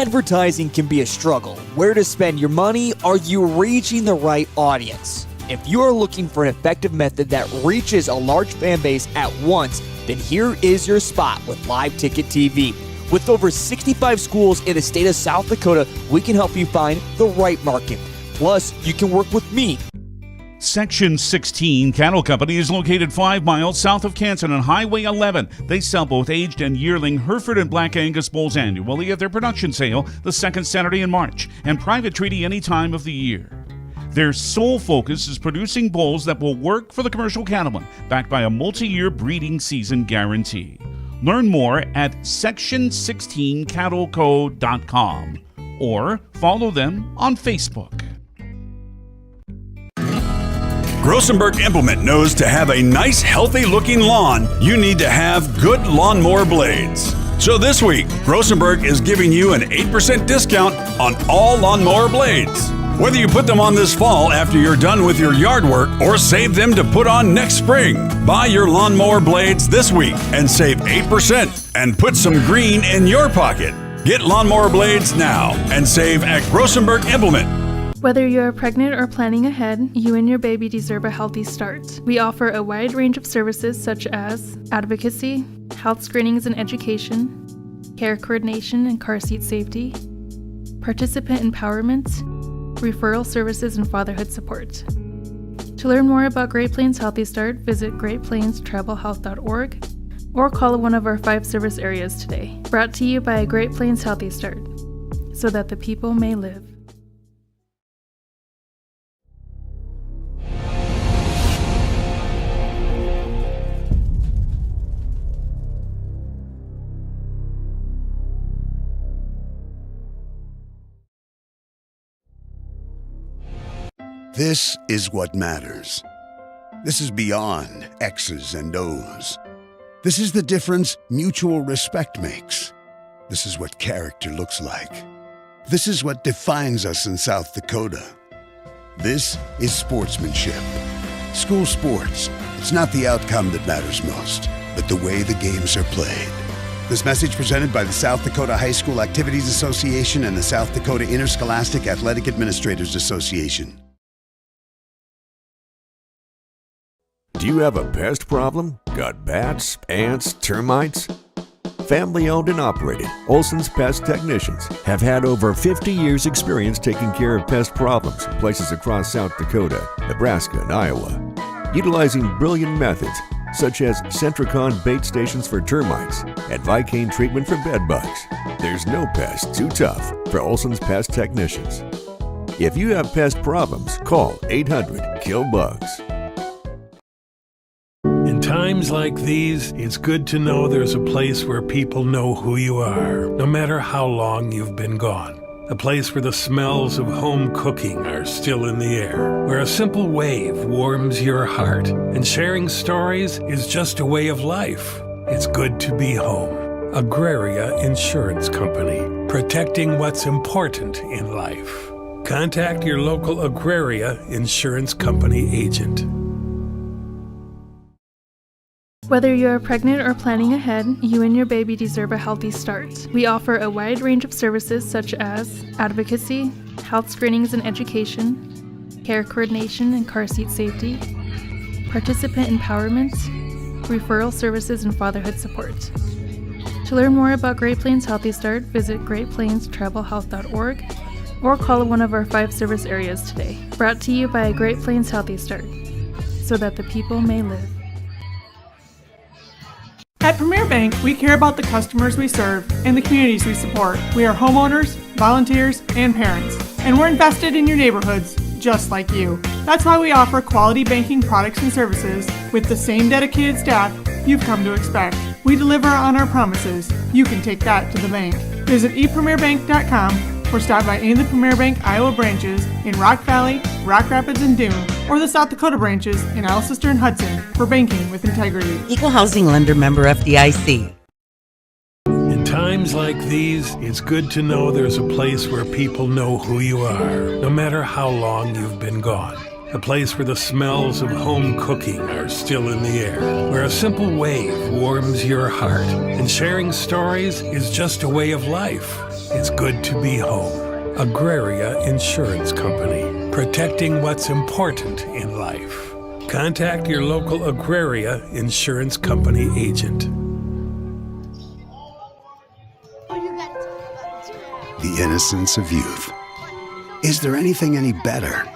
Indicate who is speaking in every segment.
Speaker 1: Advertising can be a struggle. Where to spend your money? Are you reaching the right audience? If you are looking for an effective method that reaches a large fan base at once, then here is your spot with Live Ticket TV. With over 65 schools in the state of South Dakota, we can help you find the right market. Plus, you can work with me.
Speaker 2: Section 16 Cattle Company is located 5 miles south of Canton on Highway 11. They sell both aged and yearling Hereford and Black Angus bulls annually at their production sale the second Saturday in March, and private treaty any time of the year. Their sole focus is producing bulls that will work for the commercial cattleman, backed by a multi-year breeding season guarantee. Learn more at section16cattleco.com or follow them on Facebook.
Speaker 3: Grossenberg Implement knows to have a nice, healthy-looking lawn, you need to have good lawnmower blades. So this week, Grossenberg is giving you an 8% discount on all lawnmower blades. Whether you put them on this fall after you're done with your yard work or save them to put on next spring, buy your lawnmower blades this week and save 8% and put some green in your pocket. Get lawnmower blades now and save at Grossenberg Implement.
Speaker 4: Whether you're pregnant or planning ahead, you and your baby deserve a healthy start. We offer a wide range of services such as advocacy, health screenings and education, care coordination and car seat safety, participant empowerment, referral services, and fatherhood support. To learn more about Great Plains Healthy Start, visit greatplainstravelhealth.org or call one of our 5 service areas today. Brought to you by Great Plains Healthy Start, so that the people may live.
Speaker 5: This is what matters. This is beyond X's and O's. This is the difference mutual respect makes. This is what character looks like. This is what defines us in South Dakota. This is sportsmanship. School sports, it's not the outcome that matters most, but the way the games are played. This message presented by the South Dakota High School Activities Association and the South Dakota Interscholastic Athletic Administrators Association.
Speaker 6: Do you have a pest problem? Got bats, ants, termites? Family owned and operated, Olson's Pest Technicians have had over 50 years experience taking care of pest problems in places across South Dakota, Nebraska, and Iowa. Utilizing brilliant methods such as Centricon bait stations for termites and Vicane treatment for bed bugs, there's no pest too tough for Olson's Pest Technicians. If you have pest problems, call 800-KILL-BUGS.
Speaker 7: In times like these, it's good to know there's a place where people know who you are, no matter how long you've been gone. A place where the smells of home cooking are still in the air, where a simple wave warms your heart, and sharing stories is just a way of life. It's good to be home. Agraria Insurance Company, protecting what's important in life. Contact your local Agraria Insurance Company agent.
Speaker 4: Whether you're pregnant or planning ahead, you and your baby deserve a healthy start. We offer a wide range of services such as advocacy, health screenings and education, care coordination and car seat safety, participant empowerment, referral services, and fatherhood support. To learn more about Great Plains Healthy Start, visit greatplainstravelhealth.org or call one of our 5 service areas today. Brought to you by Great Plains Healthy Start, so that the people may live.
Speaker 8: At Premier Bank, we care about the customers we serve and the communities we support. We are homeowners, volunteers, and parents, and we're invested in your neighborhoods just like you. That's why we offer quality banking products and services with the same dedicated staff you've come to expect. We deliver on our promises. You can take that to the bank. Visit epremierbank.com or stop by any of the Premier Bank Iowa branches in Rock Valley, Rock Rapids, and Dune, or the South Dakota branches in Alcester and Hudson for banking with integrity.
Speaker 9: Equal Housing Lender Member FDIC.
Speaker 7: In times like these, it's good to know there's a place where people know who you are, no matter how long you've been gone. A place where the smells of home cooking are still in the air, where a simple wave warms your heart, and sharing stories is just a way of life. It's good to be home. Agraria Insurance Company, protecting what's important in life. Contact your local Agraria Insurance Company agent.
Speaker 5: The innocence of youth. Is there anything any better?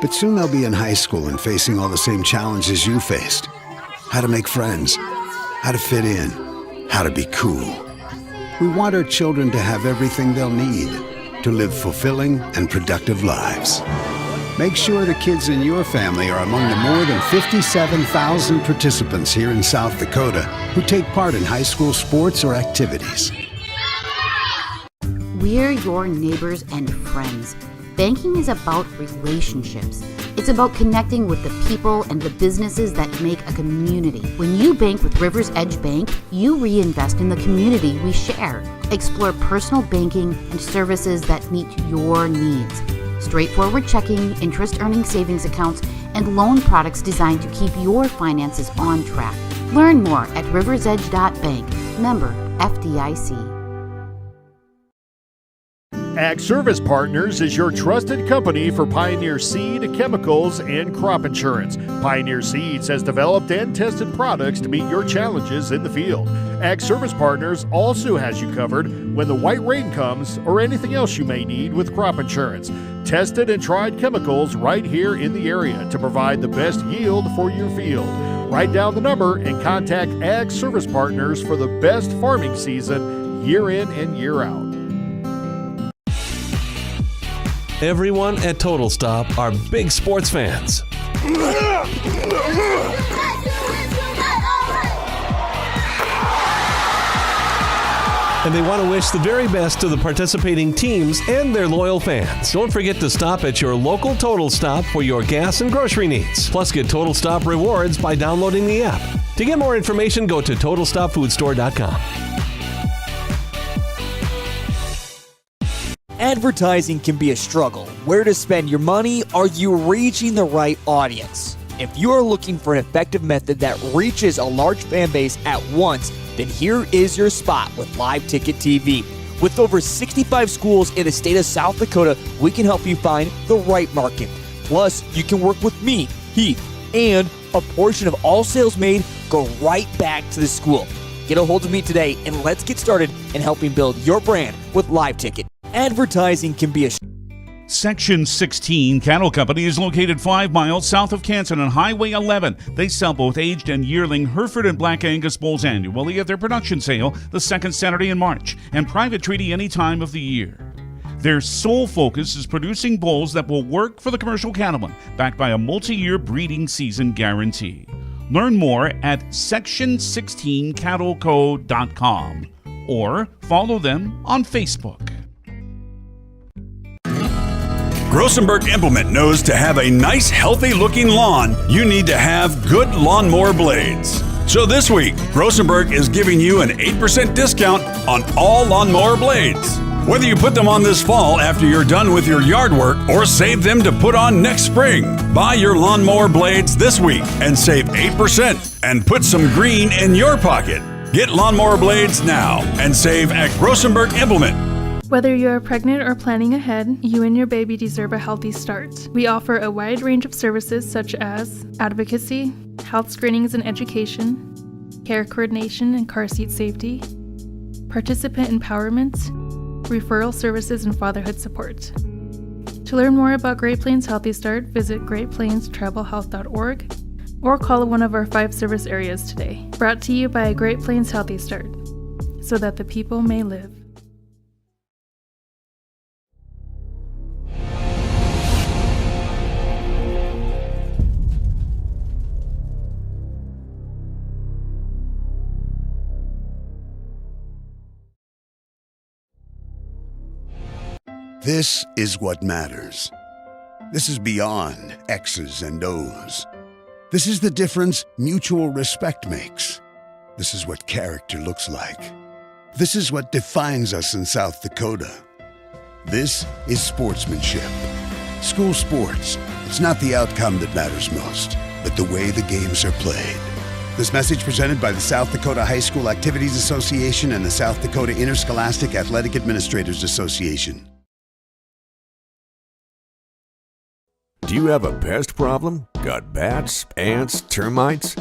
Speaker 5: But soon they'll be in high school and facing all the same challenges you faced. How to make friends, how to fit in, how to be cool. We want our children to have everything they'll need to live fulfilling and productive lives. Make sure the kids in your family are among the more than 57,000 participants here in South Dakota who take part in high school sports or activities.
Speaker 10: We're your neighbors and friends. Banking is about relationships. It's about connecting with the people and the businesses that make a community. When you bank with Rivers Edge Bank, you reinvest in the community we share. Explore personal banking and services that meet your needs. Straightforward checking, interest-earning savings accounts, and loan products designed to keep your finances on track. Learn more at riversedge.bank. Member FDIC.
Speaker 11: Ag Service Partners is your trusted company for Pioneer seed, chemicals, and crop insurance. Pioneer Seeds has developed and tested products to meet your challenges in the field. Ag Service Partners also has you covered when the white rain comes or anything else you may need with crop insurance. Tested and tried chemicals right here in the area to provide the best yield for your field. Write down the number and contact Ag Service Partners for the best farming season year in and year out.
Speaker 12: Everyone at Total Stop are big sports fans. And they want to wish the very best to the participating teams and their loyal fans. Don't forget to stop at your local Total Stop for your gas and grocery needs. Plus, get Total Stop rewards by downloading the app. To get more information, go to TotalStopFoodStore.com.
Speaker 1: Advertising can be a struggle. Where to spend your money? Are you reaching the right audience? If you are looking for an effective method that reaches a large fan base at once, then here is your spot with Live Ticket TV. With over 65 schools in the state of South Dakota, we can help you find the right market. Plus, you can work with me, Heath, and a portion of all sales made go right back to the school. Get a hold of me today and let's get started in helping build your brand with Live Ticket. Advertising can be a
Speaker 2: Section 16 Cattle Company is located 5 miles south of Canton on Highway 11. They sell both aged and yearling Hereford and Black Angus bulls annually at their production sale the second Saturday in March and private treaty any time of the year. Their sole focus is producing bulls that will work for the commercial cattleman, backed by a multi-year breeding season guarantee. Learn more at section16cattleco.com or follow them on Facebook.
Speaker 3: Grossenberg Implement knows to have a nice, healthy-looking lawn, you need to have good lawnmower blades. So this week, Grossenberg is giving you an 8% discount on all lawnmower blades. Whether you put them on this fall after you're done with your yard work or save them to put on next spring, buy your lawnmower blades this week and save 8% and put some green in your pocket. Get lawnmower blades now and save at Grossenberg Implement.
Speaker 4: Whether you're pregnant or planning ahead, you and your baby deserve a healthy start. We offer a wide range of services such as advocacy, health screenings and education, care coordination and car seat safety, participant empowerment, referral services, and fatherhood support. To learn more about Great Plains Healthy Start, visit greatplainstravelhealth.org or call one of our 5 service areas today. Brought to you by Great Plains Healthy Start, so that the people may live.
Speaker 5: This is what matters. This is beyond X's and O's. This is the difference mutual respect makes. This is what character looks like. This is what defines us in South Dakota. This is sportsmanship. School sports, it's not the outcome that matters most, but the way the games are played. This message presented by the South Dakota High School Activities Association and the South Dakota Interscholastic Athletic Administrators Association.
Speaker 6: Do you have a pest problem? Got bats, ants, termites?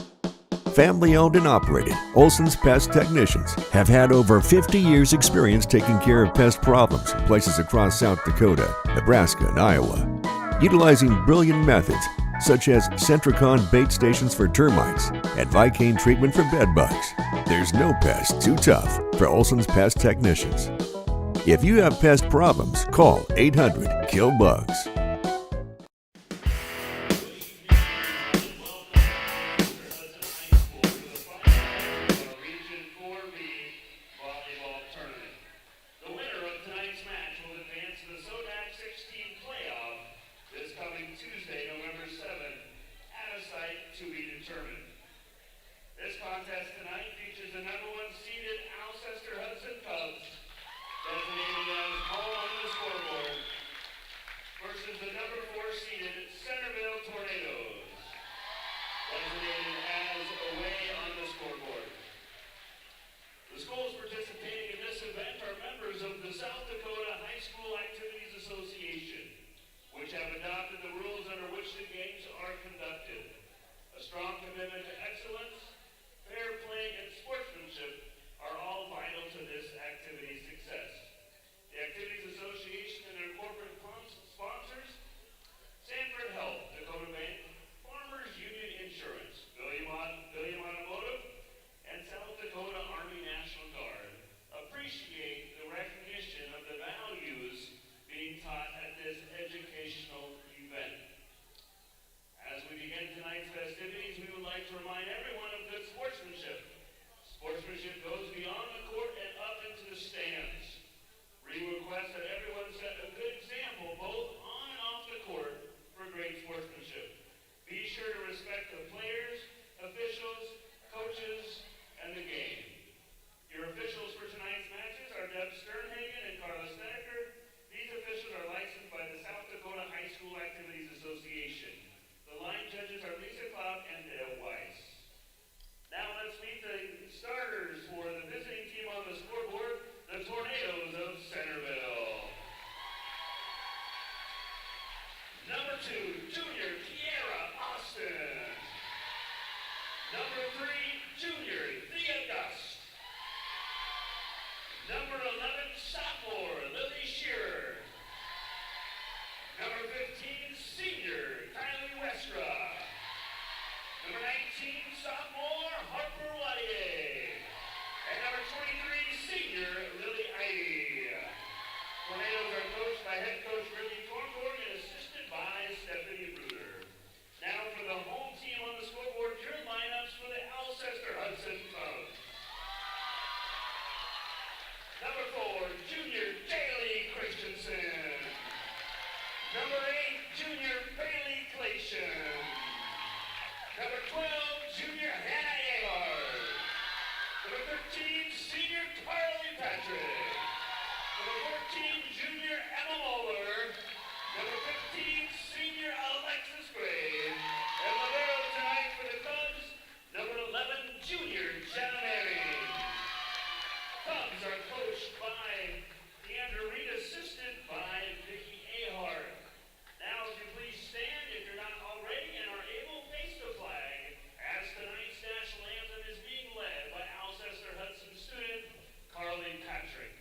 Speaker 6: Family owned and operated, Olson's Pest Technicians have had over 50 years experience taking care of pest problems in places across South Dakota, Nebraska, and Iowa. Utilizing brilliant methods such as Centricon bait stations for termites and Vicane treatment for bed bugs, there's no pest too tough for Olson's Pest Technicians. If you have pest problems, call 800-KILL-BUGS.
Speaker 13: This contest tonight features the number 1 seeded Alcester-Hudson Cubs, designated as home on the scoreboard, versus the number 4 seeded Centerville Tornadoes, designated as away on the scoreboard. The schools participating in this event are members of the South Dakota High School Activities Association, which have adopted the rules under which the games are conducted. A strong commitment to excellence, fair play, and sportsmanship are all vital to this activity's success. The Activities Association and their corporate sponsors: Sanford Health, Dakota Bank, Farmers Union Insurance, William Automotive, and South Dakota Army National Guard, appreciate the recognition of the values being taught at this educational event. As we begin tonight's festivities, we would like to remind everyone of good sportsmanship. Sportsmanship goes beyond the court and up into the stands. We request that everyone set a good example both on and off the court for great sportsmanship. Be sure to respect the players, officials, coaches, and the game. Your officials for tonight's matches are Deb Sternhagen and Carla Stecker. These officials are licensed by the South Dakota High School Activities Association. The line judges are Lisa Cloud and Dale Weiss. Now let's meet the starters for the visiting team on the scoreboard, the Tornadoes of Centerville. Number 2, junior Kiera Austin. Number 3, junior Thea Gust. Number 11, sophomore Lily Shearer. Number 15, senior Kylie Westra. Number 19, sophomore Harper Wadier. And number 23, senior Lily Ivey. Tornadoes are coached by head coach Ricky Thornburg and assisted by Stephanie Bruder. Now for the home team on the scoreboard, your lineups for the Alcester-Hudson Cubs. Number 4, junior Kaylee Christensen. Number 8, junior Bailey Clayton. Number 12, junior Hannah Ahart. Number 13, senior Carly Patrick. Number 14, junior Emma Moeller. Number 15, senior Alexis Gray. And libero tonight for the Cubs, number 11, junior Jenna Manning. Cubs are coached by Deandra Reed, assisted by Vicki Ahart. Now, if you please stand, if you're not already and are able, face the flag, as tonight's national anthem is being led by Alcester-Hudson student Carly Patrick.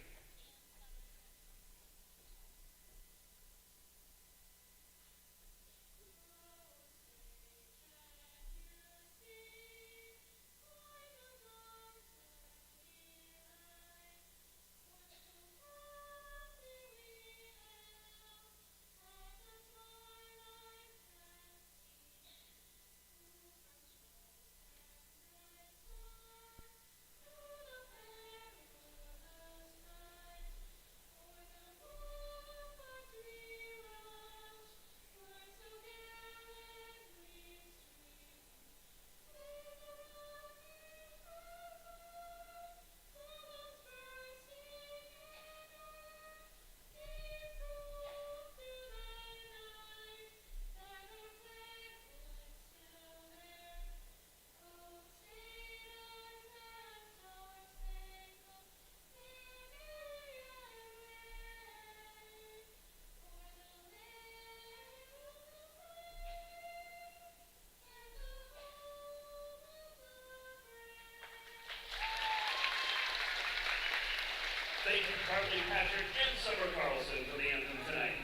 Speaker 13: Thank you, Carly Patrick and Summer Carlson, for the anthem tonight.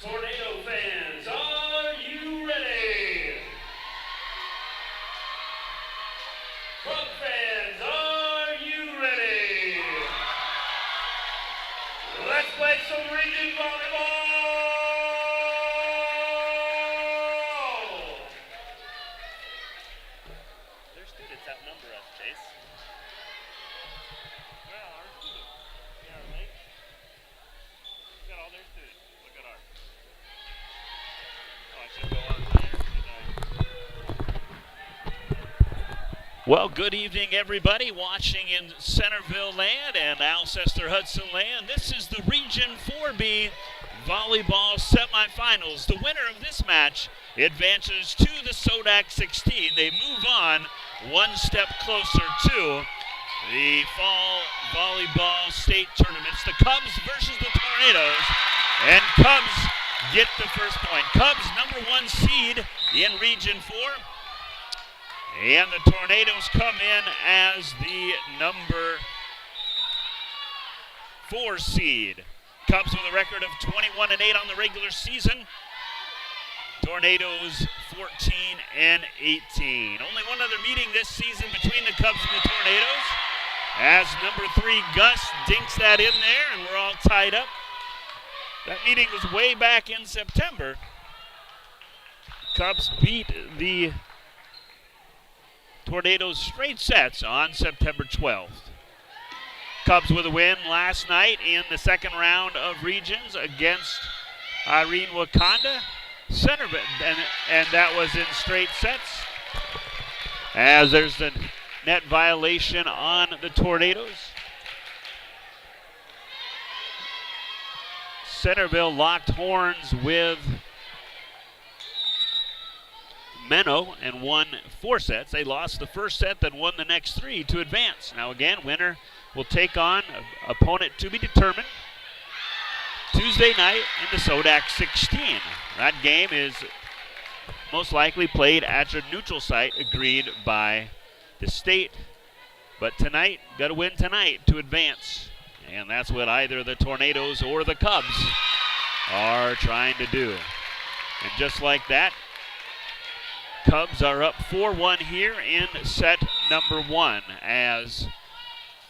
Speaker 13: Tornado fans, are you ready? Club fans, are you ready? Let's play some region volleyball! Their students outnumber us, Chase. Well, our students. Yeah, right? Look at all their students. Look at ours. Oh, I should go on there, shouldn't I? Well, good evening, everybody watching in Centerville land and Alcester-Hudson land. This is the Region 4B volleyball semifinals. The winner of this match advances to the SODAC 16. They move on one step closer to the fall volleyball state tournaments. The Cubs versus the Tornadoes, and Cubs get the first point. Cubs #1 seed in Region 4. And the Tornadoes come in as the #4 seed. Cubs with a record of 21-8 on the regular season. Tornadoes 14-18. Only one other meeting this season between the Cubs and the Tornadoes, as #3 Gus dinks that in there, and we're all tied up. That meeting was way back in September. Cubs beat the Tornadoes straight sets on September 12th. Cubs with a win last night in the second round of regions against Irene Wakanda Centerville, and that was in straight sets, as there's the net violation on the Tornadoes. Centerville locked horns with Menno and won 4 sets. They lost the first set, then won the next 3 to advance. Now again, winner will take on opponent to be determined Tuesday night in the SODAC 16. That game is most likely played at a neutral site agreed by the state. But tonight, got to win tonight to advance. And that's what either the Tornadoes or the Cubs are trying to do. And just like that, Cubs are up 4-1 here in set #1 as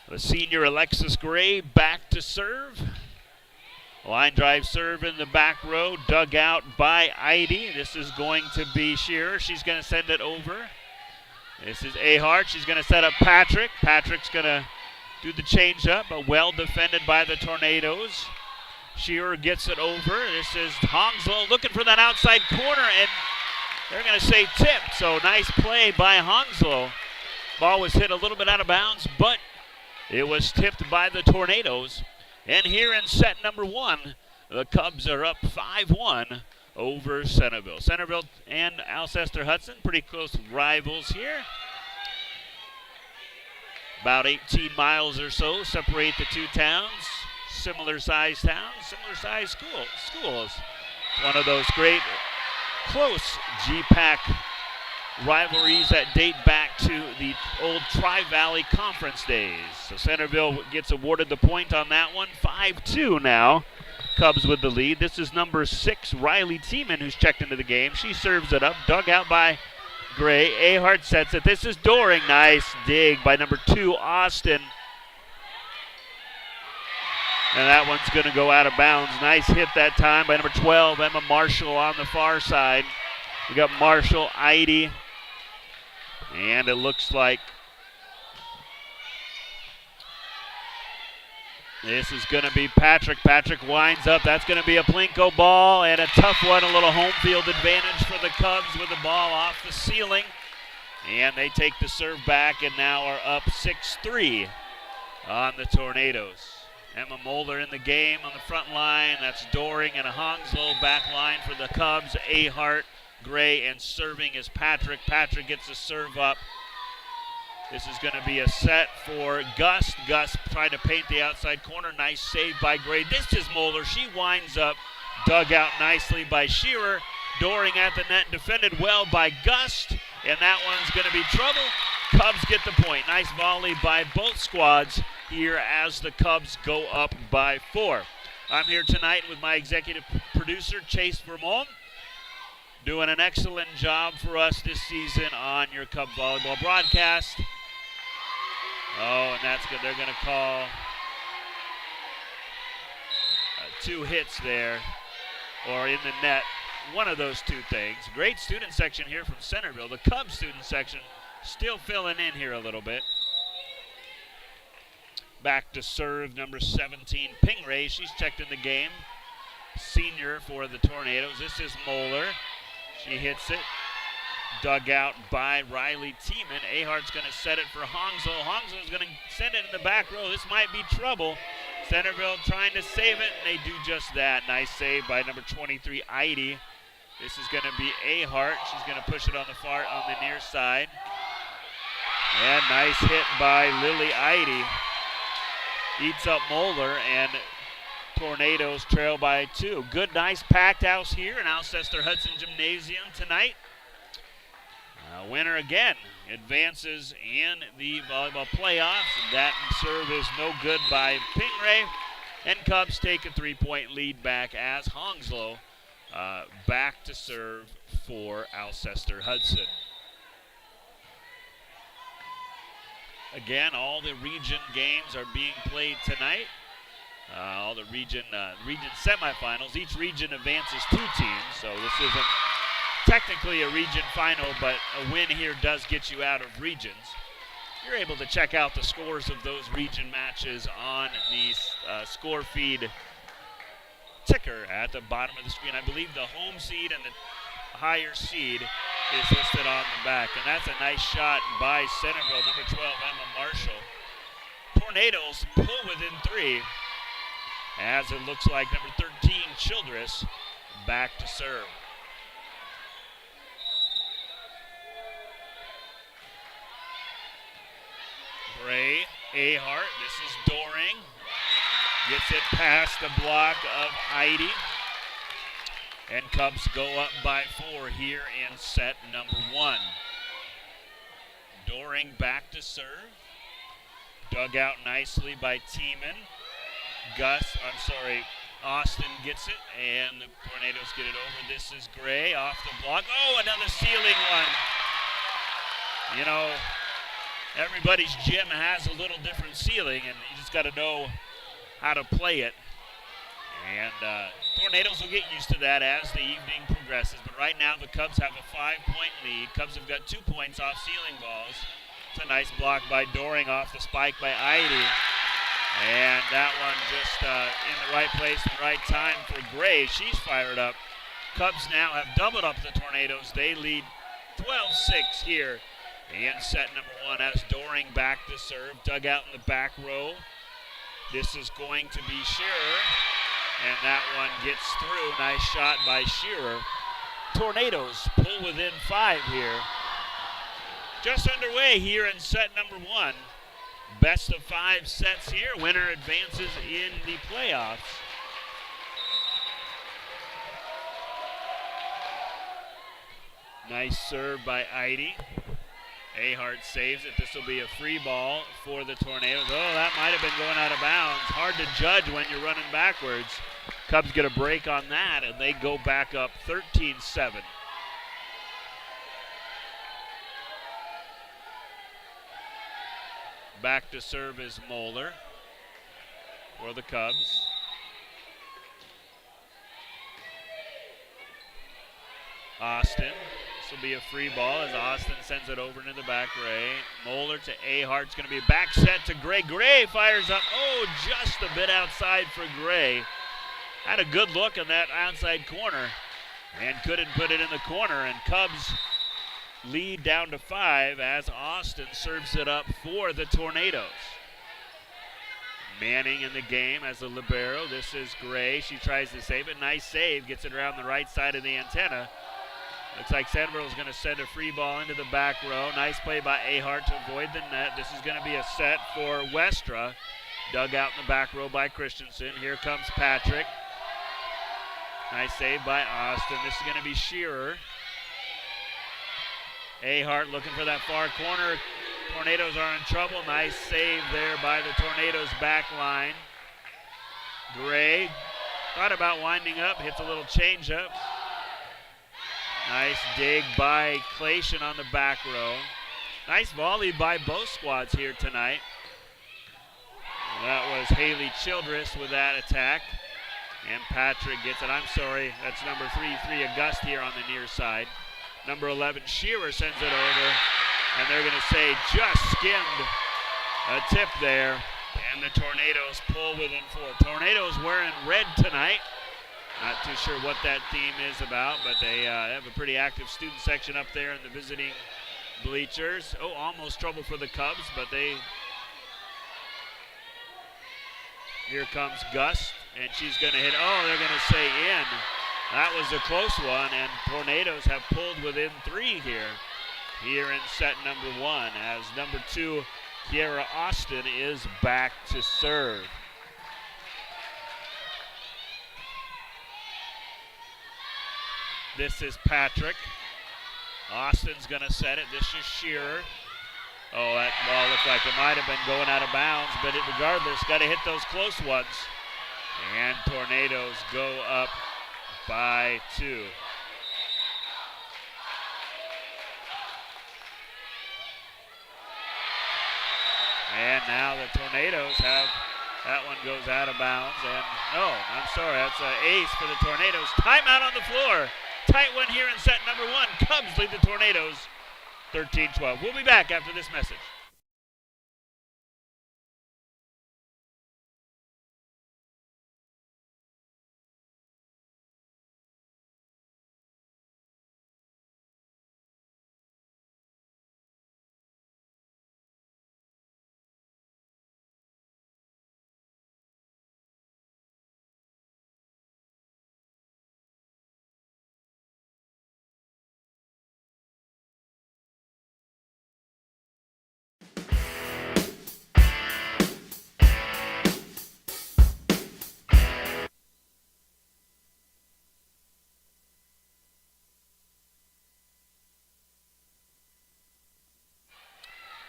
Speaker 13: the senior Alexis Gray back to serve. Line drive serve in the back row, dug out by Heidi. This is going to be Shearer. She's going to send it over. This is Ahart. She's going to set up Patrick. Patrick's going to do the change up, but well defended by the Tornadoes. Shearer gets it over. This is Hongslow looking for that outside corner, and they're going to say tipped. So nice play by Hongslow. Ball was hit a little bit out of bounds, but it was tipped by the Tornadoes. And here in set #1, the Cubs are up 5-1 over Centerville. Centerville and Alcester-Hudson, pretty close rivals here. About 18 miles or so separate the two towns. Similar sized towns, similar sized schools. One of those great close GPAC rivalries that date back to the old Tri-Valley Conference days. So Centerville gets awarded the point on that one. 5-2 now. Cubs with the lead. This is #6, Riley Tiemann, who's checked into the game. She serves it up, dug out by Gray. Ahart sets it. This is Doring. Nice dig by #2, Austin. And that one's going to go out of bounds. Nice hit that time by #12, Emma Marshall on the far side. We got Marshall, Heidi, and it looks like this is going to be Patrick. Patrick winds up. That's going to be a Plinko ball, and a tough one, a little home field advantage for the Cubs with the ball off the ceiling. And they take the serve back and now are up 6-3 on the Tornadoes. Emma Mulder in the game on the front line. That's Doring and a Hongslow back line for the Cubs. Ahart, Gray, and serving is Patrick. Patrick gets the serve up. This is going to be a set for Gus. Gus trying to paint the outside corner. Nice save by Gray. This is Mulder. She winds up. Dug out nicely by Shearer.
Speaker 14: Doring at the net, defended well by Gust, and that one's going to be trouble. Cubs get the point. Nice volley by both squads here as the Cubs go up by 4. I'm here tonight with my executive producer, Chase Vermont, doing an excellent job for us this season on your Cub volleyball broadcast. Oh, and that's good. They're going to call 2 hits there, or in the net. One of those 2 things. Great student section here from Centerville. The Cubs student section still filling in here a little bit. Back to serve number 17, Pingray. She's checked in the game. Senior for the Tornadoes. This is Moeller. She hits it. Dug out by Riley Tiemann. Ahart's going to set it for Hongslow. Hongslow's going to send it in the back row. This might be trouble. Centerville trying to save it, and they do just that. Nice save by number 23, Eide. This is going to be Ahart. She's going to push it on the near side. And nice hit by Lily Eide. Eats up Moeller, and Tornadoes trail by 2. Good, nice packed house here in Alcester-Hudson Gymnasium tonight. Winner again advances in the volleyball playoffs. That serve is no good by Pingray. And Cubs take a 3-point lead back as Hongslow back to serve for Alcester-Hudson. Again, all the region games are being played tonight. All the region semifinals. Each region advances 2 teams, so this isn't technically a region final, but a win here does get you out of regions. You're able to check out the scores of those region matches on the score feed ticker at the bottom of the screen. I believe the home seed and the higher seed is listed on the back, and that's a nice shot by Centerville, number 12, Emma Marshall. Tornadoes pull within 3, as it looks like number 13, Childress, back to serve. Gray, Ahart, this is Doring. Gets it past the block of Eide. And Cubs go up by 4 here in set number 1. Doring back to serve. Dug out nicely by Tiemann. Austin gets it, and the Tornadoes get it over. This is Gray off the block. Oh, another ceiling one. You know, everybody's gym has a little different ceiling, and you just got to know how to play it. And Tornadoes will get used to that as the evening progresses. But right now the Cubs have a 5-point lead. Cubs have got 2 points off ceiling balls. It's a nice block by Doring off the spike by Eide. And that one just in the right place at the right time for Gray. She's fired up. Cubs now have doubled up the Tornadoes. They lead 12-6 here in set number 1 as Doring back to serve. Dug out in the back row. This is going to be Shearer. And that one gets through. Nice shot by Shearer. Tornadoes pull within 5 here. Just underway here in set number 1. Best of 5 sets here. Winner advances in the playoffs. Nice serve by Eide. Ahart saves it. This will be a free ball for the Tornadoes. Oh, that might have been going out of bounds. Hard to judge when you're running backwards. Cubs get a break on that, and they go back up 13-7. Back to serve is Moeller for the Cubs. Austin. This will be a free ball as Austin sends it over into the back ray. Moeller to Ahart. It's going to be a back set to Gray. Gray fires up. Oh, just a bit outside for Gray. Had a good look in that outside corner and couldn't put it in the corner. And Cubs lead down to 5 as Austin serves it up for the Tornadoes. Manning in the game as a libero. This is Gray. She tries to save it. Nice save. Gets it around the right side of the antenna. Looks like Centerville is going to send a free ball into the back row. Nice play by Ahart to avoid the net. This is going to be a set for Westra. Dug out in the back row by Christensen. Here comes Patrick. Nice save by Austin. This is going to be Shearer. Ahart looking for that far corner. Tornadoes are in trouble. Nice save there by the Tornadoes back line. Gray thought about winding up, hits a little changeup. Nice dig by Clayton on the back row. Nice volley by both squads here tonight. That was Haley Childress with that attack. And Patrick gets it. I'm sorry, that's number 3 August here on the near side. Number 11 Shearer sends it over. And they're going to say just skimmed a tip there. And the Tornadoes pull within 4. Tornadoes wearing red tonight. Not too sure what that theme is about, but they have a pretty active student section up there in the visiting bleachers. Oh, almost trouble for the Cubs, but they... Here comes Gus, and she's going to hit. Oh, they're going to say in. That was a close one, and Tornadoes have pulled within 3 here in set number 1, as number 2, Kiara Austin, is back to serve. This is Patrick. Austin's going to set it. This is Shearer. Oh, that ball looked like it might have been going out of bounds, but regardless, got to hit those close ones. And Tornadoes go up by 2. And now the Tornadoes have, that one goes out of bounds. And no, I'm sorry, that's an ace for the Tornadoes. Timeout on the floor. Tight one here in set number 1. Cubs lead the Tornadoes 13-12. We'll be back after this message.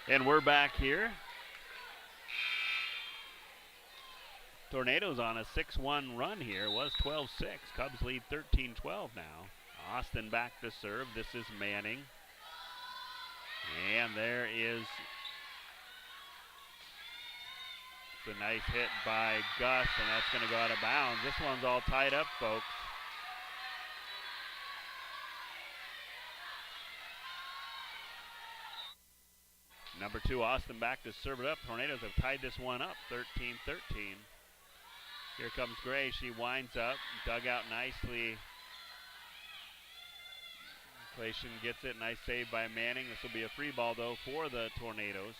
Speaker 14: And we're back here. Tornadoes on a 6-1 run here. It was 12-6. Cubs lead 13-12 now. Austin back to serve. This is Manning. And there is the nice hit by Gus, and that's going to go out of bounds. This one's all tied up, folks. Number 2, Austin back to serve it up. Tornadoes have tied this one up, 13-13. Here comes Gray. She winds up, dug out nicely. Clayton gets it. Nice save by Manning. This will be a free ball, though, for the Tornadoes.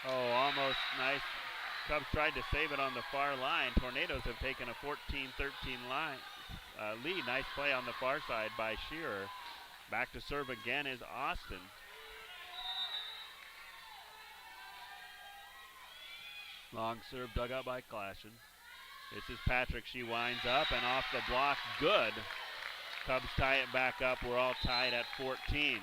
Speaker 14: Oh, almost nice. Cubs tried to save it on the far line. Tornadoes have taken a 14-13 lead. Nice play on the far side by Shearer. Back to serve again is Austin. Long serve dug out by Clashen. This is Patrick. She winds up and off the block. Good. Cubs tie it back up. We're all tied at 14.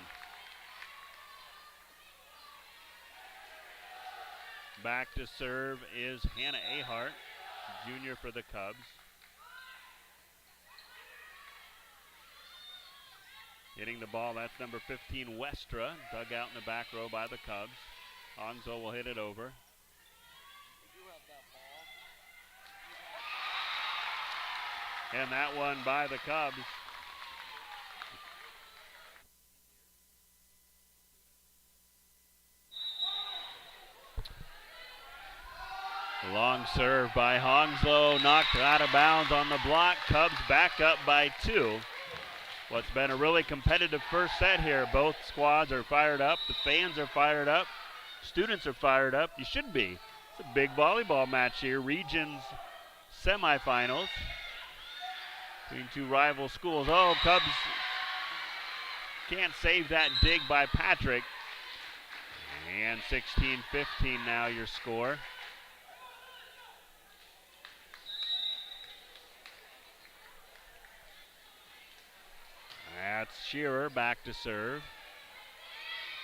Speaker 14: Back to serve is Hannah Ahart, junior for the Cubs. Hitting the ball, that's number 15, Westra, dug out in the back row by the Cubs. Ongzo will hit it over. And that one by the Cubs. Long serve by Hongzlo, knocked out of bounds on the block. Cubs back up by 2. What's been a really competitive first set here. Both squads are fired up. The fans are fired up. Students are fired up. You should be. It's a big volleyball match here. Regions semifinals between 2 rival schools. Oh, Cubs can't save that dig by Patrick. And 16-15 now your score. That's Shearer back to serve.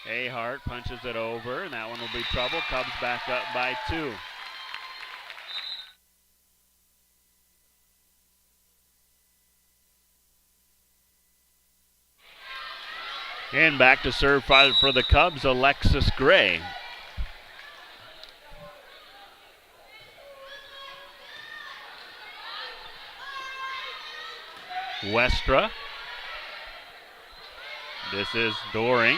Speaker 14: Ahart punches it over, and that one will be trouble. Cubs back up by 2. And back to serve for the Cubs, Alexis Gray. Westra. This is Doring.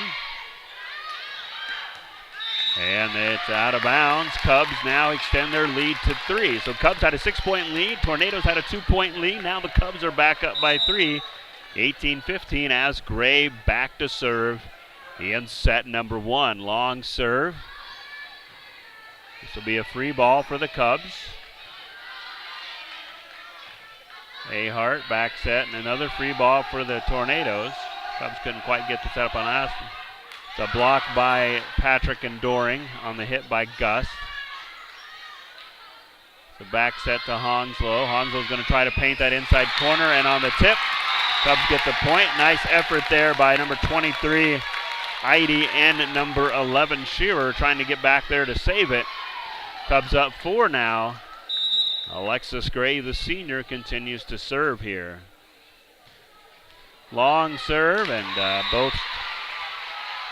Speaker 14: And it's out of bounds. Cubs now extend their lead to 3. So Cubs had a 6-point lead. Tornadoes had a 2-point lead. Now the Cubs are back up by 3. 18-15 as Gray back to serve in set number 1. Long serve. This will be a free ball for the Cubs. Ahart back set and another free ball for the Tornadoes. Cubs couldn't quite get the setup on that. It's a block by Patrick and Doring on the hit by Gus. The back set to Honslow. Honslow's going to try to paint that inside corner, and on the tip, Cubs get the point. Nice effort there by number 23, Heidi, and number 11, Shearer, trying to get back there to save it. Cubs up 4 now. Alexis Gray, the senior, continues to serve here. Long serve, and both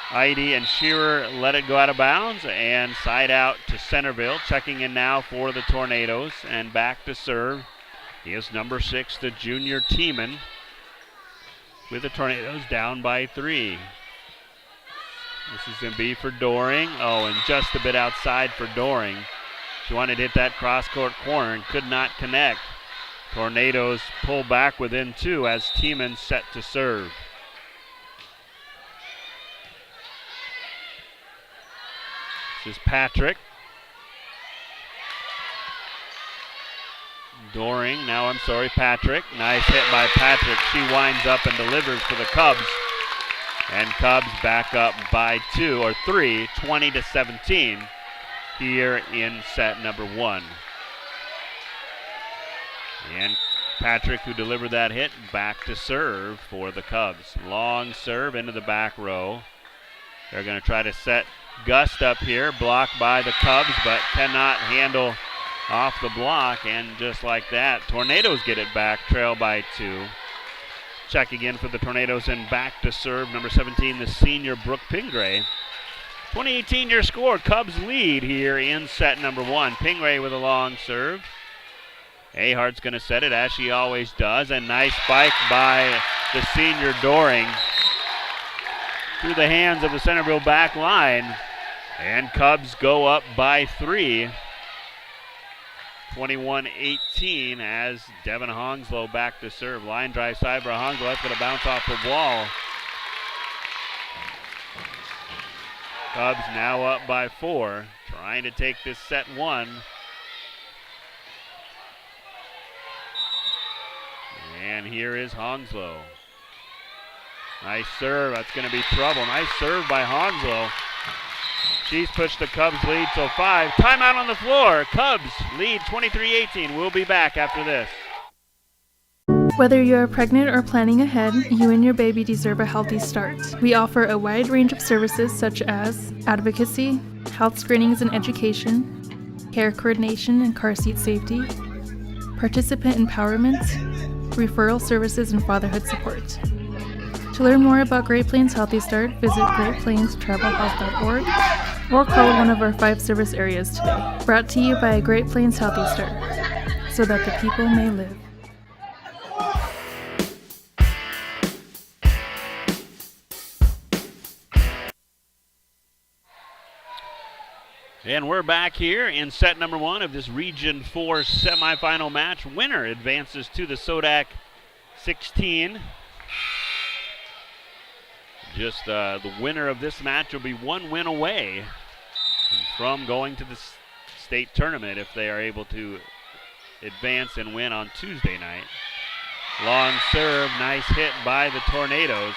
Speaker 14: Heidi and Shearer let it go out of bounds, and side out to Centerville. Checking in now for the Tornadoes, and back to serve is number 6, the junior Tiemann, with the Tornadoes down by 3. This is going to be for Doring. Oh, and just a bit outside for Doring. She wanted to hit that cross-court corner and could not connect. Tornadoes pull back within 2 as Tiemann set to serve. This is Patrick. Patrick. Nice hit by Patrick. She winds up and delivers for the Cubs. And Cubs back up by 2 or 3, 20-17 here in set number 1. And Patrick, who delivered that hit, back to serve for the Cubs. Long serve into the back row. They're going to try to set Gust up here, blocked by the Cubs, but cannot handle off the block, and just like that, Tornadoes get it back, trail by 2. Checking in for the Tornadoes and back to serve, number 17, the senior Brooke Pingray. 2018 your score, Cubs lead here in set number 1. Pingray with a long serve. Ahart's going to set it as she always does. A nice spike by the senior Doring through the hands of the Centerville back line. And Cubs go up by 3. 21-18 as Devin Honslow back to serve. Line drive side for Honslow. That's going to bounce off the wall. Cubs now up by 4, trying to take this set 1. And here is Honslow. Nice serve. That's going to be trouble. Nice serve by Honslow. She's pushed the Cubs lead till 5. Timeout on the floor. Cubs lead 23-18. We'll be back after this.
Speaker 4: Whether you are pregnant or planning ahead, you and your baby deserve a healthy start. We offer a wide range of services such as advocacy, health screenings and education, care coordination and car seat safety, participant empowerment, referral services, and fatherhood support. To learn more about Great Plains Healthy Start, visit greatplainstravelhealth.org or call one of our 5 service areas today. Brought to you by Great Plains Healthy Start, so that the people may live.
Speaker 14: And we're back here in set number 1 of this Region 4 semifinal match. Winner advances to the Sodak 16. Just the winner of this match will be 1 win away from going to the state tournament if they are able to advance and win on Tuesday night. Long serve, nice hit by the Tornadoes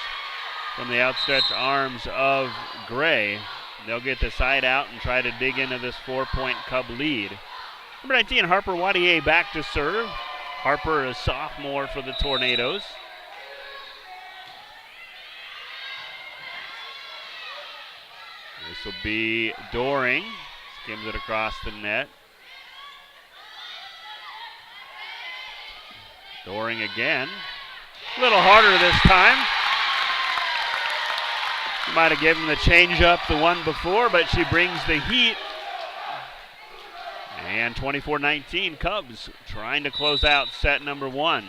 Speaker 14: from the outstretched arms of Gray. They'll get the side out and try to dig into this 4-point Cub lead. Number 19, Harper Wadier back to serve. Harper, a sophomore for the Tornadoes. This will be Doring. Skims it across the net. Doring again. A little harder this time. She might have given the change up the one before, but she brings the heat. And 24-19, Cubs trying to close out set number one.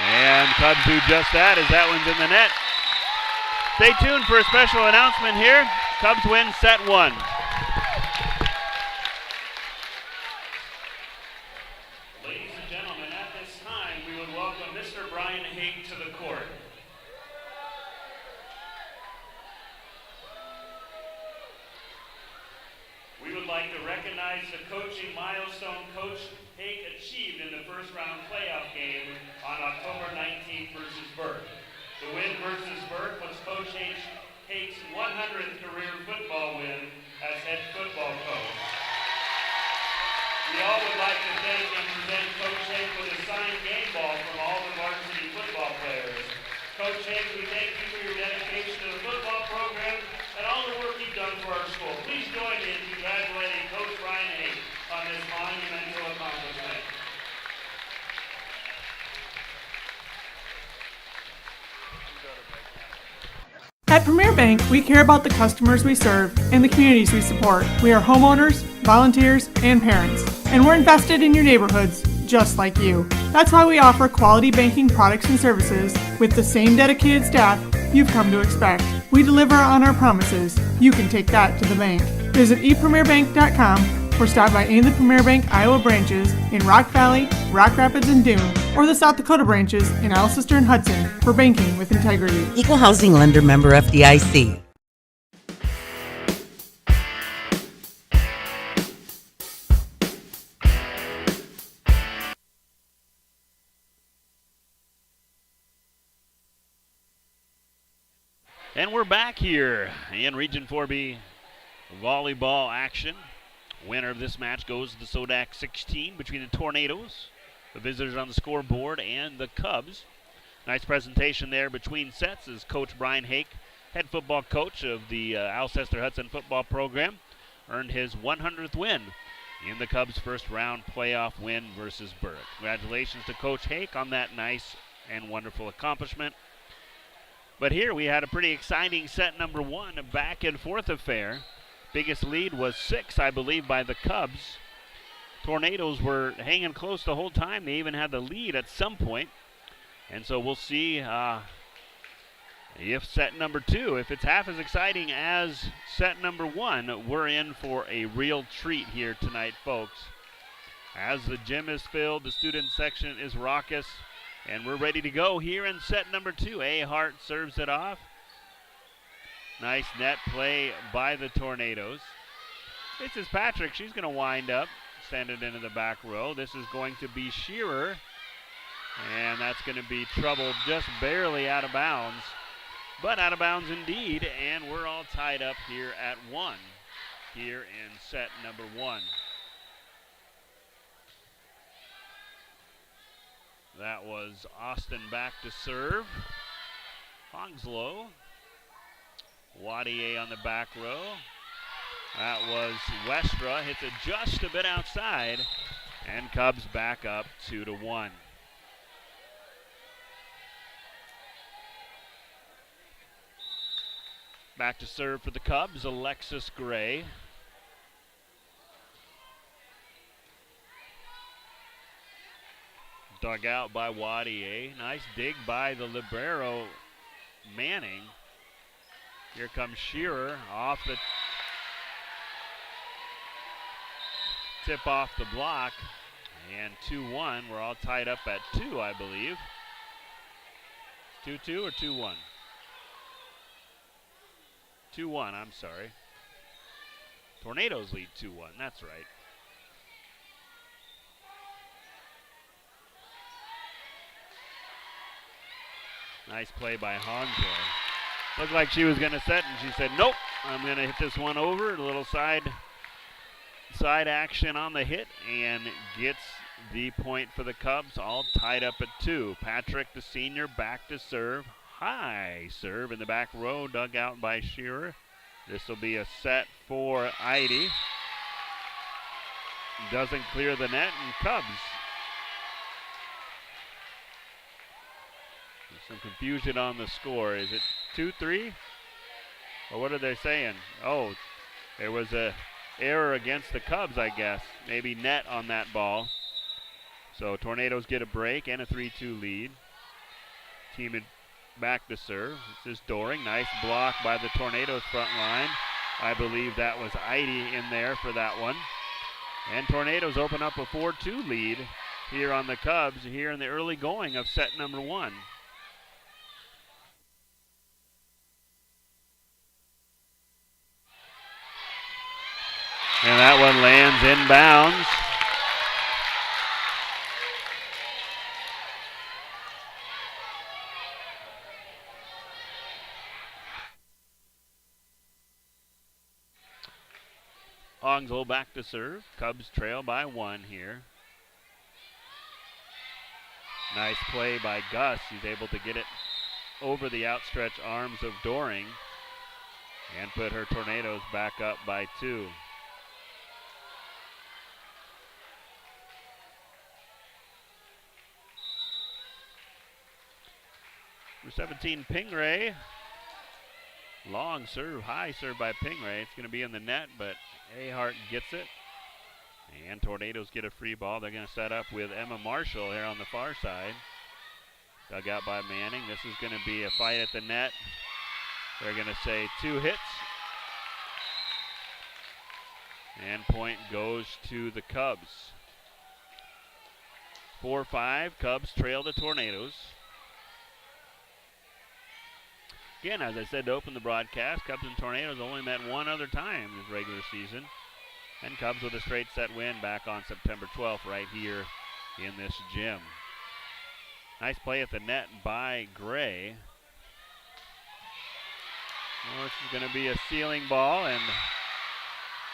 Speaker 14: And Cubs do just that as that one's in the net. Stay tuned for a special announcement here. Cubs win set one.
Speaker 13: Ladies and gentlemen, at this time, we would welcome Mr. Brian Haig to the court. We would like to recognize the coaching milestone Coach Haig achieved in the first round playoff game on October 19th versus Burke. The win versus Burke was Coach Haig's 100th career football win as head football coach. We all would like to thank and present Coach Haig with a signed game ball from all the varsity football players. Coach Haig, we thank you for your dedication to the football program and all the work you've done for our school. Please join me in congratulating Coach Brian Haig on this monumental accomplishment.
Speaker 8: At Premier Bank, we care about the customers we serve and the communities we support. We are homeowners, volunteers, and parents, and we're invested in your neighborhoods, just like you. That's why we offer quality banking products and services with the same dedicated staff you've come to expect. We deliver on our promises. You can take that to the bank. Visit epremierbank.com or stop by any of the Premier Bank Iowa branches in Rock Valley, Rock Rapids, and Dune, or the South Dakota branches in Alcester and Hudson for banking with integrity.
Speaker 9: Equal housing lender, member FDIC.
Speaker 14: And we're back here in Region 4B volleyball action. Winner of this match goes to the Sodak 16 between the Tornadoes, the visitors on the scoreboard, and the Cubs. Nice presentation there between sets as Coach Brian Haig, head football coach of the Alcester-Hudson football program, earned his 100th win in the Cubs' first round playoff win versus Burke. Congratulations to Coach Haig on that nice and wonderful accomplishment. But here we had a pretty exciting set number one, a back and forth affair. Biggest lead was 6, I believe, by the Cubs. Tornadoes were hanging close the whole time. They even had the lead at some point. And so we'll see if set number 2, if it's half as exciting as set number 1, we're in for a real treat here tonight, folks. As the gym is filled, the student section is raucous, and we're ready to go here in set number 2. A. Hart serves it off. Nice net play by the Tornadoes. This is Patrick. She's going to wind up, send it into the back row. This is going to be Shearer, and that's going to be trouble just barely out of bounds. But out of bounds indeed, and we're all tied up here at 1 here in set number 1. That was Austin back to serve. Hongslow. Wadier on the back row. That was Westra. Hits it just a bit outside. And Cubs back up 2-1. Back to serve for the Cubs, Alexis Gray. Dug out by Wadier. Nice dig by the libero, Manning. Here comes Shearer off the tip off the block. And 2-1. We're all tied up at 2, I believe. 2-2 or 2-1? 2-1, I'm sorry. Tornadoes lead 2-1, that's right. Nice play by Hanslow. Looked like she was going to set, and she said, nope, I'm going to hit this one over. A little side action on the hit, and gets the point for the Cubs, all tied up at 2. Patrick, the senior, back to serve. High serve in the back row, dug out by Shearer. This will be a set for Eide. Doesn't clear the net, and Cubs. There's some confusion on the score. Is it 2-3? Or what are they saying? Oh, there was a error against the Cubs, I guess. Maybe net on that ball. So Tornadoes get a break and a 3-2 lead. Team back to serve. This is Doring. Nice block by the Tornadoes front line. I believe that was Eide in there for that one. And Tornadoes open up a 4-2 lead here on the Cubs here in the early going of set number 1. And that one lands inbounds. Ongsel back to serve. Cubs trail by 1 here. Nice play by Gus. He's able to get it over the outstretched arms of Doring and put her Tornadoes back up by 2. Number 17, Pingray. Long serve, high serve by Pingray. It's going to be in the net, but Ahart gets it. And Tornadoes get a free ball. They're going to set up with Emma Marshall here on the far side. Dug out by Manning. This is going to be a fight at the net. They're going to say 2 hits. And point goes to the Cubs. 4-5, Cubs trail the Tornadoes. Again, as I said to open the broadcast, Cubs and Tornadoes only met one other time this regular season. And Cubs with a straight set win back on September 12th right here in this gym. Nice play at the net by Gray. Well, this is going to be a ceiling ball, and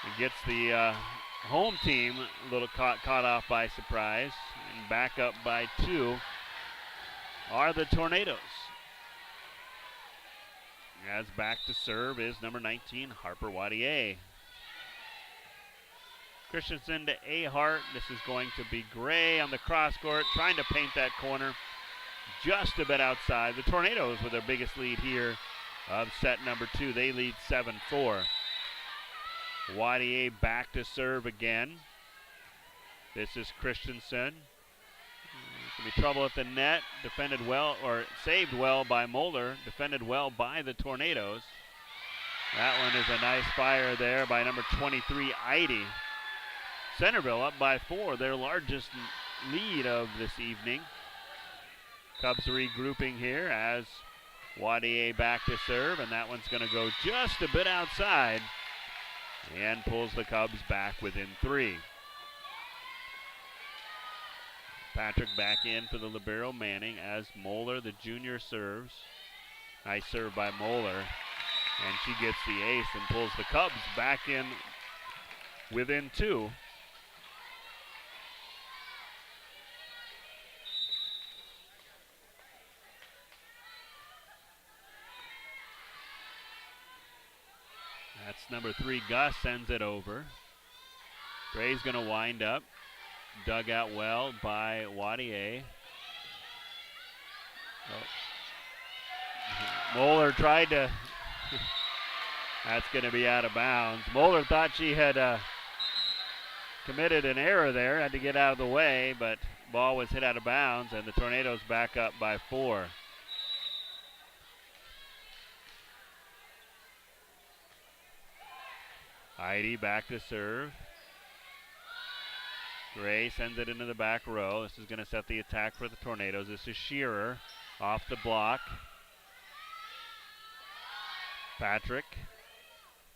Speaker 14: it gets the home team a little caught off by surprise. And back up by 2 are the Tornadoes. As back to serve is number 19, Harper Wadier. Christensen to Ahart. This is going to be Gray on the cross court, trying to paint that corner just a bit outside. The Tornadoes with their biggest lead here of set number 2. They lead 7-4. Wadier back to serve again. This is Christensen. There's going to be trouble at the net. Defended well, or saved well by Moeller. Defended well by the Tornadoes. That one is a nice fire there by number 23, Eide. Centerville up by 4, their largest lead of this evening. Cubs regrouping here as Wadier back to serve, and that one's going to go just a bit outside and pulls the Cubs back within 3. Patrick back in for the libero Manning as Moeller, the junior, serves. Nice serve by Moeller, and she gets the ace and pulls the Cubs back in within 2. That's number 3, Gus, sends it over. Gray's going to wind up. Dug out well by Wadier. Moeller tried to, that's going to be out of bounds. Moeller thought she had committed an error there, had to get out of the way, but ball was hit out of bounds, and the Tornadoes back up by 4. Heidi back to serve. Gray sends it into the back row. This is going to set the attack for the Tornadoes. This is Shearer off the block. Patrick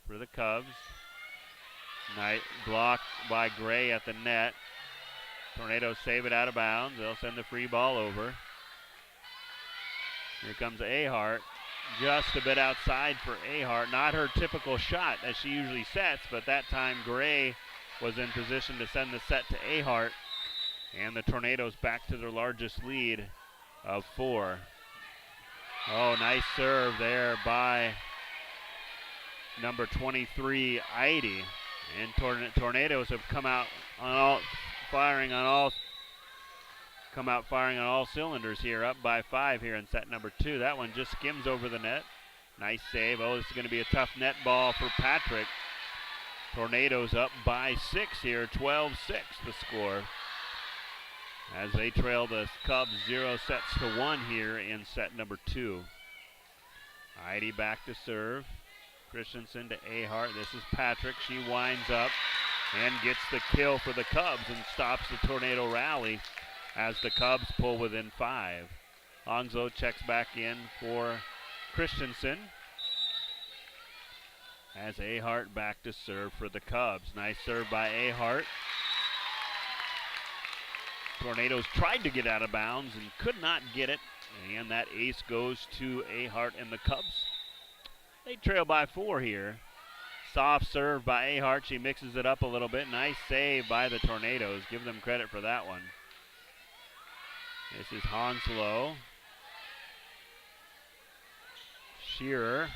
Speaker 14: for the Cubs. Nice block by Gray at the net. Tornadoes save it out of bounds. They'll send the free ball over. Here comes Ahart. Just a bit outside for Ahart. Not her typical shot that she usually sets, but that time Gray was in position to send the set to Ahart. And the Tornadoes back to their largest lead of 4. Oh, nice serve there by number 23, Idy. And Tornadoes have come out firing on all cylinders here, up by 5 here in set number 2. That one just skims over the net. Nice save. Oh, this is going to be a tough net ball for Patrick. Tornadoes up by 6 here, 12-6 the score, as they trail the Cubs 0-1 here in set number 2. Idy back to serve. Christensen to Ahart. This is Patrick. She winds up and gets the kill for the Cubs and stops the Tornado rally as the Cubs pull within 5. Onslow checks back in for Christensen, as Ahart back to serve for the Cubs. Nice serve by Ahart. Tornadoes tried to get out of bounds and could not get it, and that ace goes to Ahart and the Cubs. They trail by 4 here. Soft serve by Ahart. She mixes it up a little bit. Nice save by the Tornadoes. Give them credit for that one. This is Honslow. Shearer.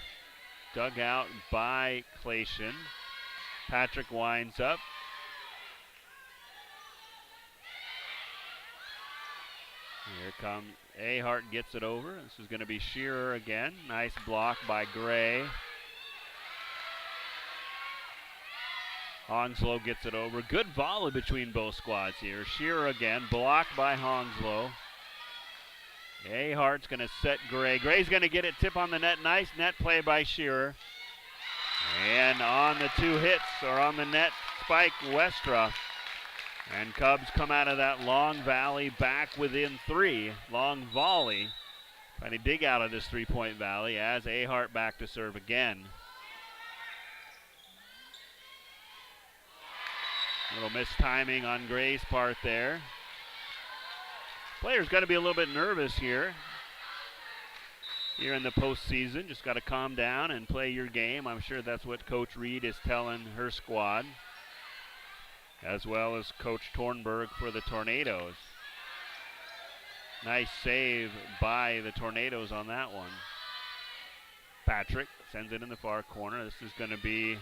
Speaker 14: Dug out by Clation. Patrick winds up. Here comes Ahart, gets it over. This is going to be Shearer again. Nice block by Gray. Honslow gets it over. Good volley between both squads here. Shearer again, blocked by Honslow. Ahart's going to set Gray. Gray's going to get it, tip on the net. Nice net play by Shearer. And on the 2 hits, or on the net, Spike Westra. And Cubs come out of that long valley back within 3. Long volley. Trying to dig out of this 3-point valley as Ahart back to serve again. Little mistiming on Gray's part there. Player's got to be a little bit nervous here in the postseason. Just got to calm down and play your game. I'm sure that's what Coach Reed is telling her squad, as well as Coach Tornberg for the Tornadoes. Nice save by the Tornadoes on that one. Patrick sends it in the far corner. This is going to be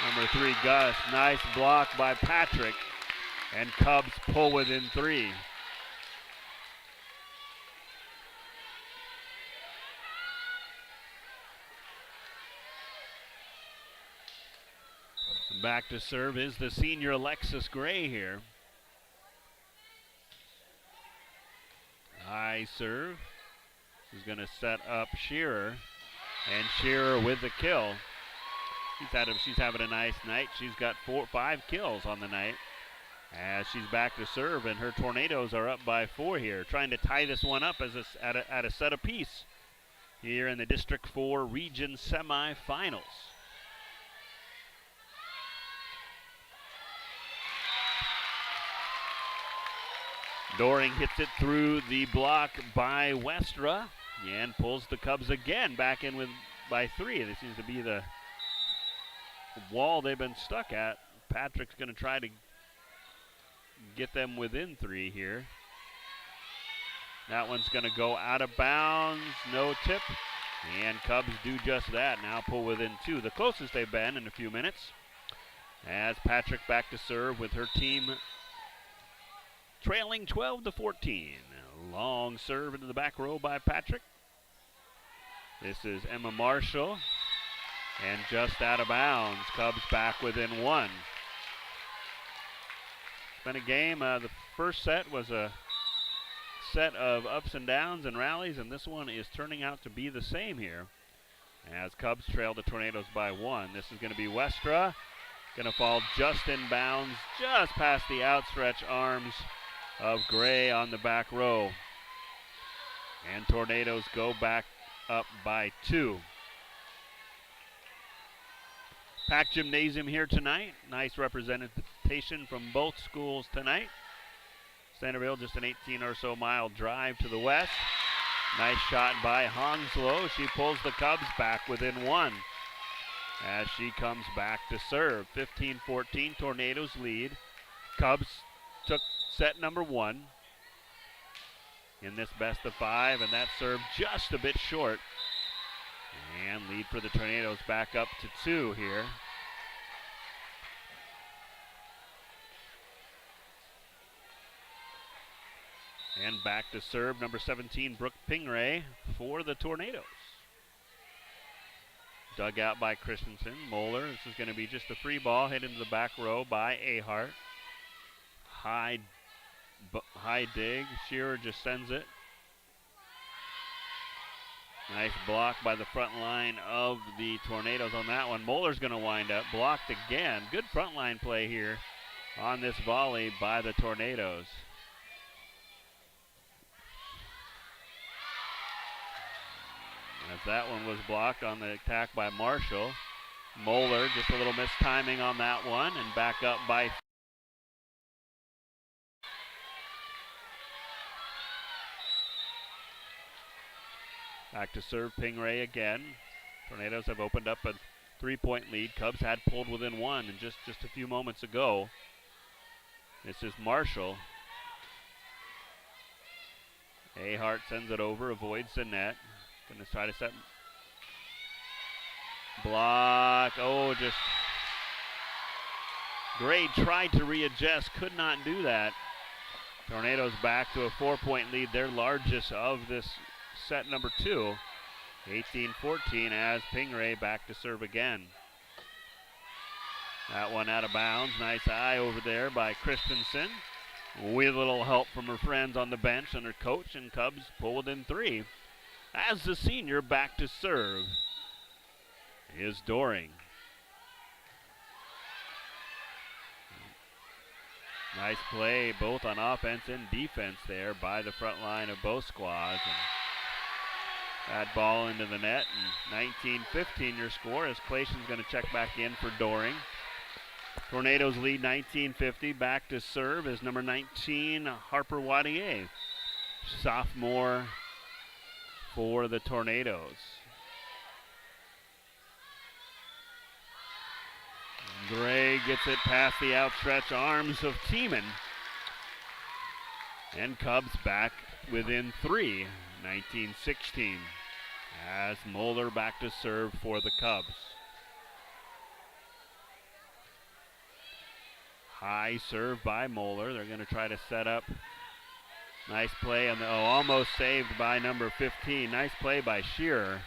Speaker 14: number 3, Gus. Nice block by Patrick, and Cubs pull within 3. Back to serve is the senior Alexis Gray here. High serve. He's going to set up Shearer, and Shearer with the kill. She's having a nice night. She's got 5 kills on the night as she's back to serve, and her Tornadoes are up by 4 here, trying to tie this one up as at a set apiece here in the District 4 Region Semifinals. Doring hits it through the block by Westra and pulls the Cubs again back in by 3. This seems to be the wall they've been stuck at. Patrick's going to try to get them within 3 here. That one's going to go out of bounds, no tip, and Cubs do just that. Now pull within 2, the closest they've been in a few minutes, as Patrick back to serve with her team trailing 12-14. Long serve into the back row by Patrick. This is Emma Marshall, and just out of bounds. Cubs back within 1. It's been a game. The first set was a set of ups and downs and rallies, and this one is turning out to be the same here, as Cubs trail the Tornadoes by 1. This is going to be Westra. Going to fall just in bounds, just past the outstretched arms of Gray on the back row. And Tornadoes go back up by 2. Packed gymnasium here tonight. Nice representation from both schools tonight. Centerville, just an 18 or so mile drive to the west. Nice shot by Honslow. She pulls the Cubs back within 1 as she comes back to serve. 15-14, Tornadoes lead. Cubs took set number 1 in this best of 5, and that serve just a bit short. And lead for the Tornadoes back up to 2 here. And back to serve number 17, Brooke Pingray for the Tornadoes. Dug out by Christensen. Moeller, this is going to be just a free ball hit into the back row by Ahart. High dig. Shearer just sends it. Nice block by the front line of the Tornadoes on that one. Moeller's going to wind up. Blocked again. Good front line play here on this volley by the Tornadoes. As that one was blocked on the attack by Marshall. Moeller, just a little mistiming on that one, and back up by back to serve Pingray again. Tornadoes have opened up a 3-point lead. Cubs had pulled within 1 and just a few moments ago. This is Marshall. Ahart sends it over, avoids the net. Going to try to set. Block. Oh, just. Gray tried to readjust, could not do that. Tornadoes back to a 4-point lead, their largest of this set number 2. 18-14 as Pingray back to serve again. That one out of bounds. Nice eye over there by Christensen. With a little help from her friends on the bench and her coach, and Cubs pull within 3. As the senior back to serve is Doring. Nice play both on offense and defense there by the front line of both squads. And that ball into the net, and 19-15 your score as Clayton's going to check back in for Doring. Tornadoes lead 19-50. Back to serve is number 19, Harper Wadier, sophomore for the Tornadoes. Gray gets it past the outstretched arms of Tiemann. And Cubs back within 3, 19-16. As Moeller back to serve for the Cubs. High serve by Moeller. They're going to try to set up. Nice play on the, almost saved by number 15. Nice play by Shearer.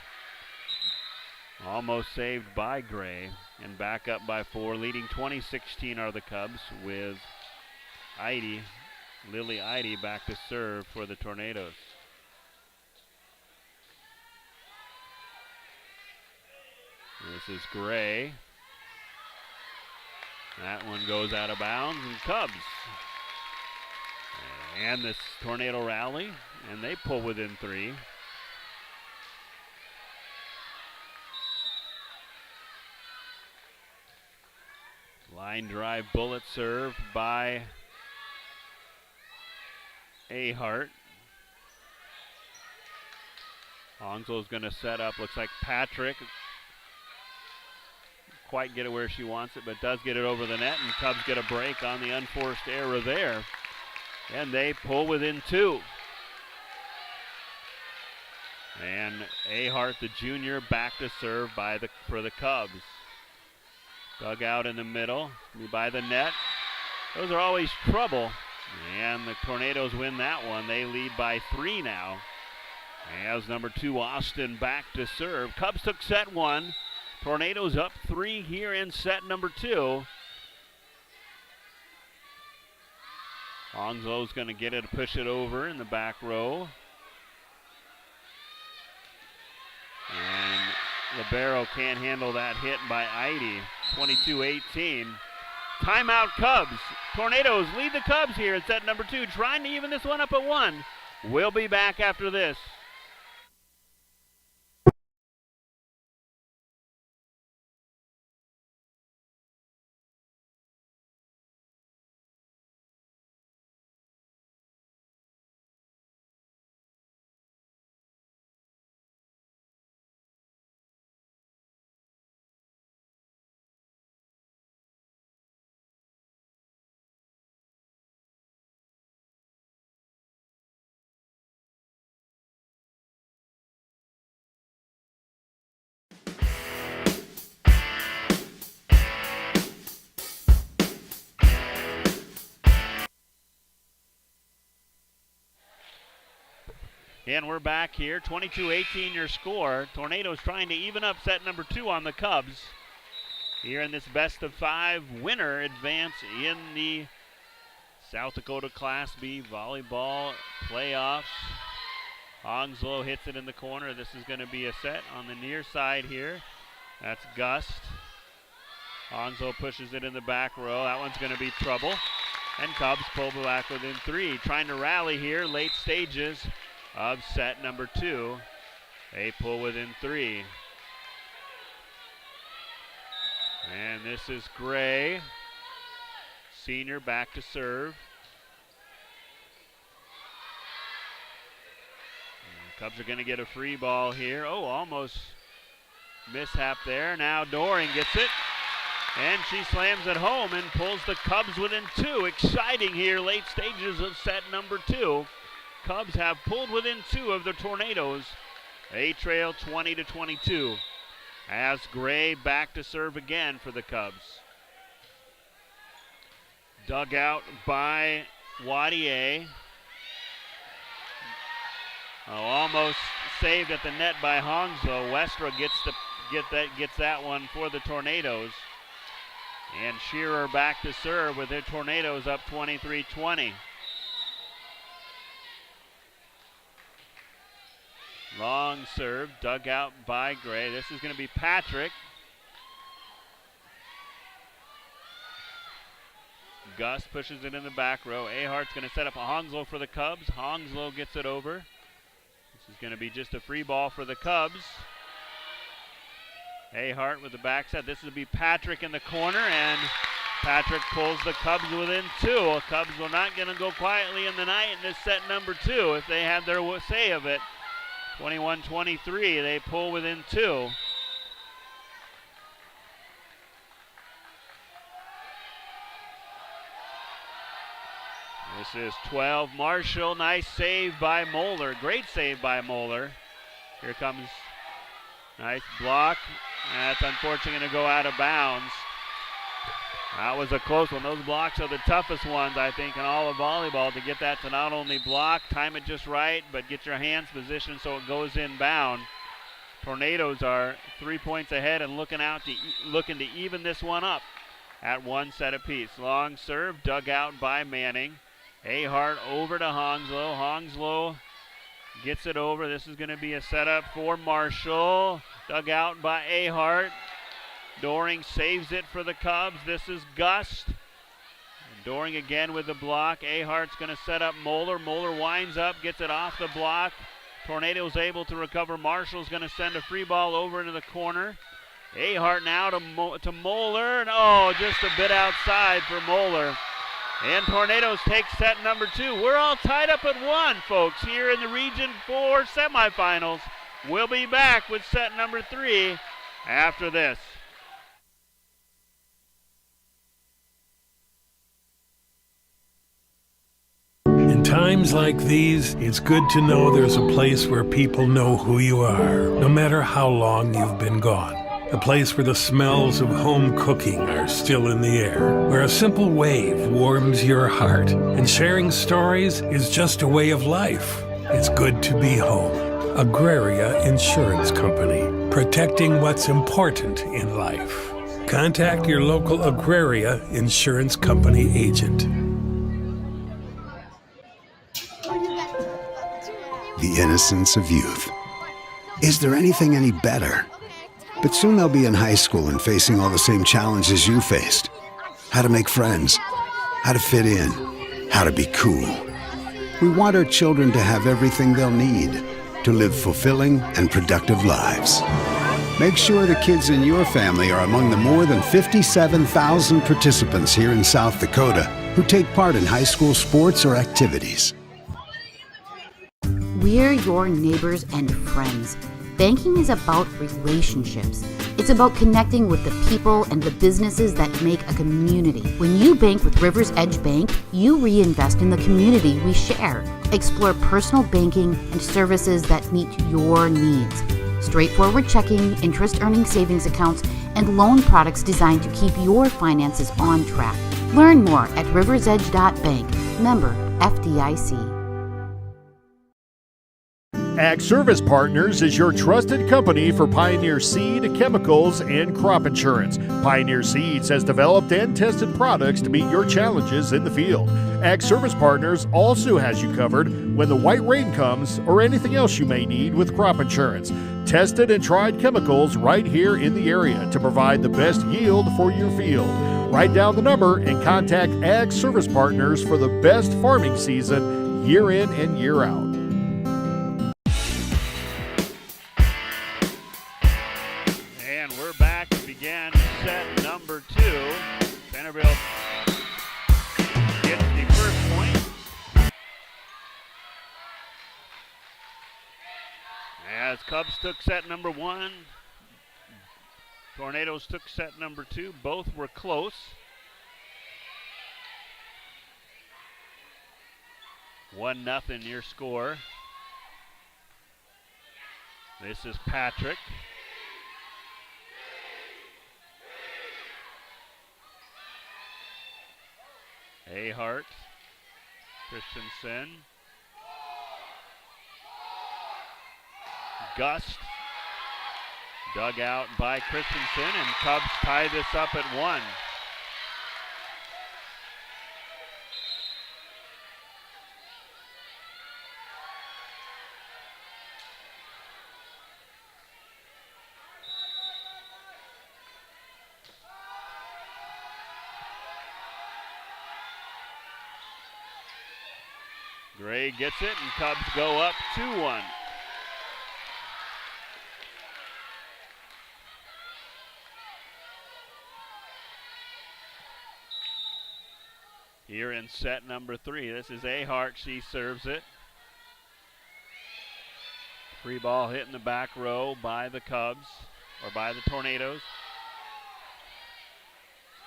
Speaker 14: Almost saved by Gray. And back up by 4. Leading 20-16 are the Cubs with Lily Eide back to serve for the Tornadoes. This is Gray. That one goes out of bounds, and Cubs. And this Tornado rally, and they pull within 3. Line drive bullet serve by Ahart. Ongsol's going to set up. Looks like Patrick quite get it where she wants it, but does get it over the net, and Cubs get a break on the unforced error there. And they pull within 2. And Ahart, the junior, back to serve for the Cubs. Dug out in the middle, by the net. Those are always trouble. And the Tornadoes win that one. They lead by 3 now. As number 2, Austin, back to serve. Cubs took set 1. Tornadoes up 3 here in set number 2. Onslo's going to get it, push it over in the back row. And Libero can't handle that hit by Eide. 22-18. Timeout Cubs. Tornadoes lead the Cubs here in set number 2, trying to even this one up at 1. We'll be back after this. And we're back here. 22-18 your score. Tornadoes trying to even up set number 2 on the Cubs. Here in this best of 5 winner advance in the South Dakota Class B volleyball playoffs. Onslow hits it in the corner. This is going to be a set on the near side here. That's Gust. Onslow pushes it in the back row. That one's going to be trouble. And Cubs pull back within 3. Trying to rally here, late stages of set number 2. They pull within 3. And this is Gray. Senior back to serve. And the Cubs are going to get a free ball here. Oh, almost mishap there. Now Doring gets it. And she slams it home and pulls the Cubs within 2. Exciting here, late stages of set number 2. Cubs have pulled within 2 of the Tornadoes. They trail 20-22. As Gray back to serve again for the Cubs. Dug out by Wadier. Oh, almost saved at the net by Hongslow. Westra gets that one for the Tornadoes. And Shearer back to serve with the Tornadoes up 23-20. Long serve, dug out by Gray. This is going to be Patrick. Gus pushes it in the back row. Ahart's going to set up a Hongslow for the Cubs. Hongslow gets it over. This is going to be just a free ball for the Cubs. Ahart with the backside. This will be Patrick in the corner, and Patrick pulls the Cubs within 2. Cubs are not going to go quietly in the night in this set number 2 if they have their say of it. 21-23, they pull within 2. This is 12. Marshall, nice save by Moeller. Great save by Moeller. Here comes, nice block. That's unfortunately going to go out of bounds. That was a close one. Those blocks are the toughest ones, I think, in all of volleyball, to get that to not only block, time it just right, but get your hands positioned so it goes inbound. Tornadoes are 3 points ahead and looking to even this one up at 1 set apiece. Long serve, dug out by Manning. Ahart over to Hongslow. Hongslow gets it over. This is going to be a setup for Marshall. Dug out by Ahart. Doring saves it for the Cubs. This is Gust. And Doring again with the block. Ahart's going to set up Moeller. Moeller winds up, gets it off the block. Tornado's able to recover. Marshall's going to send a free ball over into the corner. Ahart now to Moeller. And oh, just a bit outside for Moeller. And Tornadoes take set number 2. We're all tied up at 1, folks, here in the Region 4 semifinals. We'll be back with set number 3 after this.
Speaker 7: In times like these, it's good to know there's a place where people know who you are, no matter how long you've been gone. A place where the smells of home cooking are still in the air, where a simple wave warms your heart, and sharing stories is just a way of life. It's good to be home. Agraria Insurance Company, protecting what's important in life. Contact your local Agraria Insurance Company agent.
Speaker 5: The innocence of youth. Is there anything any better? But soon they'll be in high school and facing all the same challenges you faced. How to make friends, how to fit in, how to be cool. We want our children to have everything they'll need to live fulfilling and productive lives. Make sure the kids in your family are among the more than 57,000 participants here in South Dakota who take part in high school sports or activities.
Speaker 10: We're your neighbors and friends. Banking is about relationships. It's about connecting with the people and the businesses that make a community. When you bank with Rivers Edge Bank, you reinvest in the community we share. Explore personal banking and services that meet your needs. Straightforward checking, interest-earning savings accounts, and loan products designed to keep your finances on track. Learn more at riversedge.bank. Member FDIC.
Speaker 11: Ag Service Partners is your trusted company for Pioneer seed, chemicals, and crop insurance. Pioneer Seeds has developed and tested products to meet your challenges in the field. Ag Service Partners also has you covered when the white rain comes or anything else you may need with crop insurance. Tested and tried chemicals right here in the area to provide the best yield for your field. Write down the number and contact Ag Service Partners for the best farming season year in and year out.
Speaker 14: And we're back to begin set number 2. Centerville gets the first point. As Cubs took set number 1, Tornadoes took set number 2. Both were close. One nothing your score. This is Patrick. Ahart, Christensen, Gust, dug out by Christensen, and Cubs tie this up at 1. Gray gets it, and Cubs go up 2-1. Here in set number 3, this is Ahart. She serves it. Free ball hit in the back row by the Cubs, or by the Tornadoes.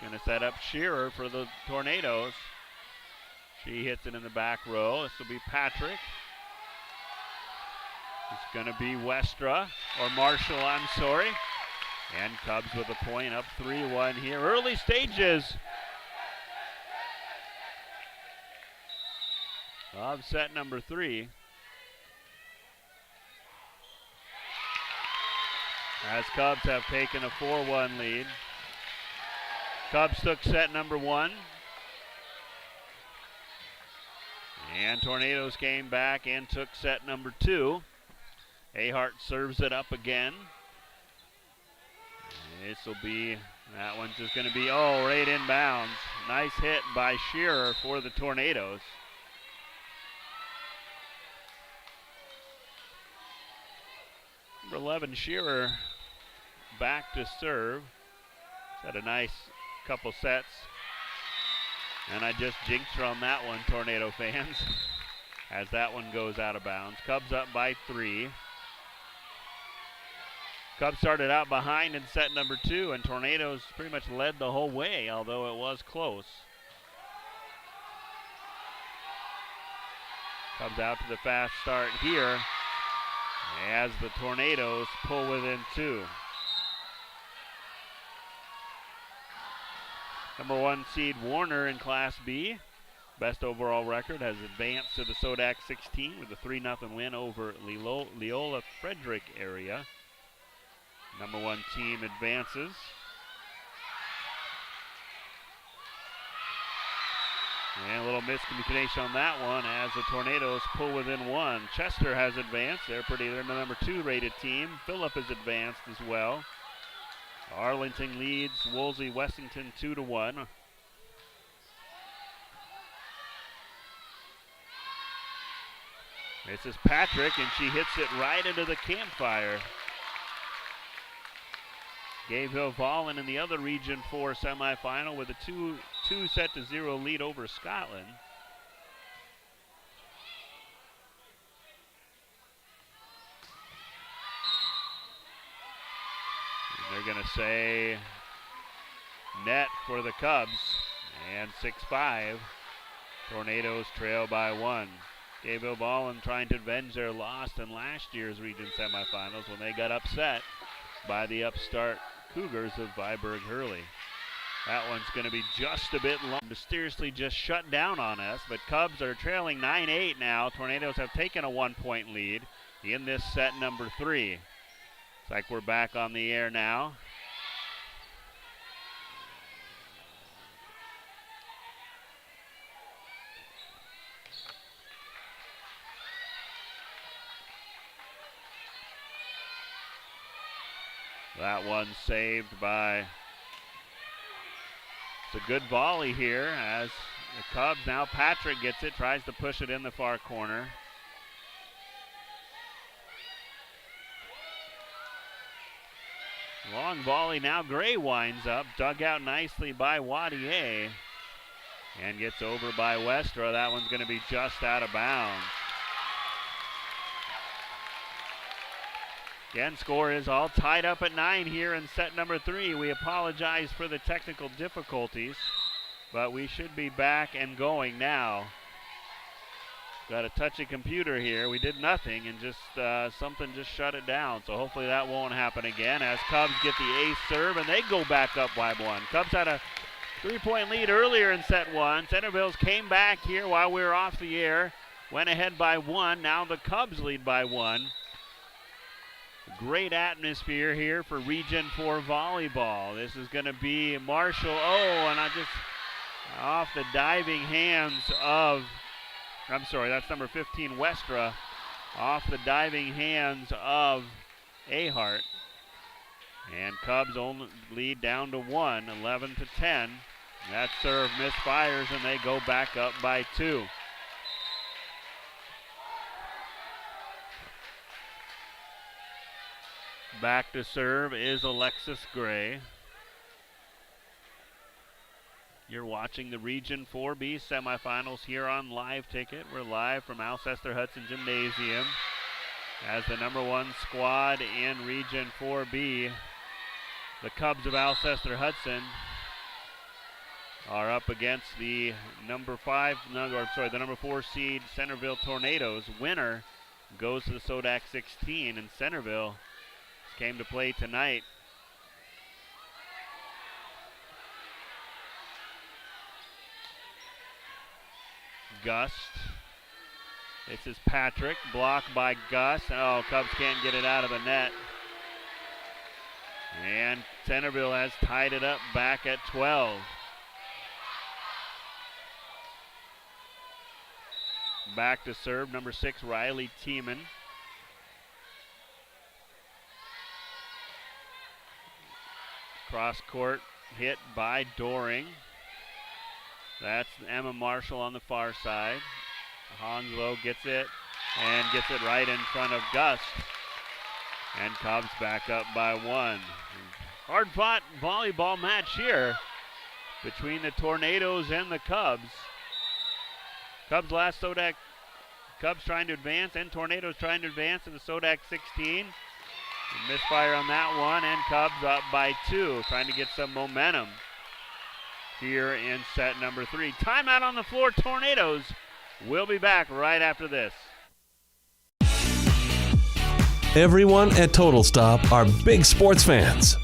Speaker 14: Going to set up Shearer for the Tornadoes. She hits it in the back row. This will be Patrick. It's going to be Westra, or Marshall, I'm sorry. And Cubs with a point, up 3-1 here. Early stages of set number 3. As Cubs have taken a 4-1 lead. Cubs took set number 1. And Tornadoes came back and took set number 2. Ahart serves it up again. This will be, that one's just going to be, right in bounds. Nice hit by Shearer for the Tornadoes. Number 11, Shearer, back to serve. He's had a nice couple sets. And I just jinxed her on that one, Tornado fans, as that one goes out of bounds. Cubs up by 3. Cubs started out behind in set number 2, and Tornadoes pretty much led the whole way, although it was close. Cubs out to the fast start here as the Tornadoes pull within 2. Number 1 seed Warner in Class B, best overall record, has advanced to the Sodak 16 with a 3-0 win over Leola Frederick area. Number 1 team advances. And a little miscommunication on that one as the Tornadoes pull within 1. Chester has advanced. They're the number 2 rated team. Phillip has advanced as well. Arlington leads Wolsey Wessington 2-1. This is Patrick, and she hits it right into the campfire. Gayville Vollen in the other Region 4 semifinal with a 2-0 lead over Scotland. They're going to say net for the Cubs, and 6-5. Tornadoes trail by 1. Gayville Vollen trying to avenge their loss in last year's region semifinals when they got upset by the upstart Cougars of Viborg Hurley. That one's going to be just a bit long. Mysteriously just shut down on us, but Cubs are trailing 9-8 now. Tornadoes have taken a 1-point lead. in this set number 3. It's like we're back on the air now. That one saved by, it's a good volley here as the Cubs, now Patrick gets it, tries to push it in the far corner. Long volley now, Gray winds up, dug out nicely by Wadier and gets over by Westra. That one's going to be just out of bounds. Again, score is all tied up at 9 here in set number 3. We apologize for the technical difficulties, but we should be back and going now. Got a touchy computer here. We did nothing and just something just shut it down. So hopefully that won't happen again as Cubs get the ace serve and they go back up by 1. Cubs had a 3-point lead earlier in set 1. Centerville's came back here while we were off the air. Went ahead by 1. Now the Cubs lead by 1. Great atmosphere here for Region 4 volleyball. This is going to be Marshall. Oh, and I just off the diving hands of, I'm sorry, that's number 15, Westra. Off the diving hands of Ahart. And Cubs only lead down to 1, 11-10. That serve misfires and they go back up by 2. Back to serve is Alexis Gray. You're watching the Region 4B semifinals here on Live Ticket. We're live from Alcester-Hudson Gymnasium as the number 1 squad in Region 4B. The Cubs of Alcester-Hudson are up against the number 4 seed Centerville Tornadoes. Winner goes to the Sodak 16, and Centerville came to play tonight. Gust. This is Patrick, blocked by Gus. Oh, Cubs can't get it out of the net. And Centerville has tied it up back at 12. Back to serve, number 6, Riley Tiemann. Cross court hit by Doring. That's Emma Marshall on the far side. Hanslow gets it and gets it right in front of Gus. And Cubs back up by 1. Hard fought volleyball match here between the Tornadoes and the Cubs. Cubs last Sodak, Cubs trying to advance and Tornadoes trying to advance to the Sodak 16. Misfire on that one, and Cubs up by 2, trying to get some momentum here in set number 3. Timeout on the floor, Tornadoes. We'll be back right after this.
Speaker 12: Everyone at Total Stop are big sports fans.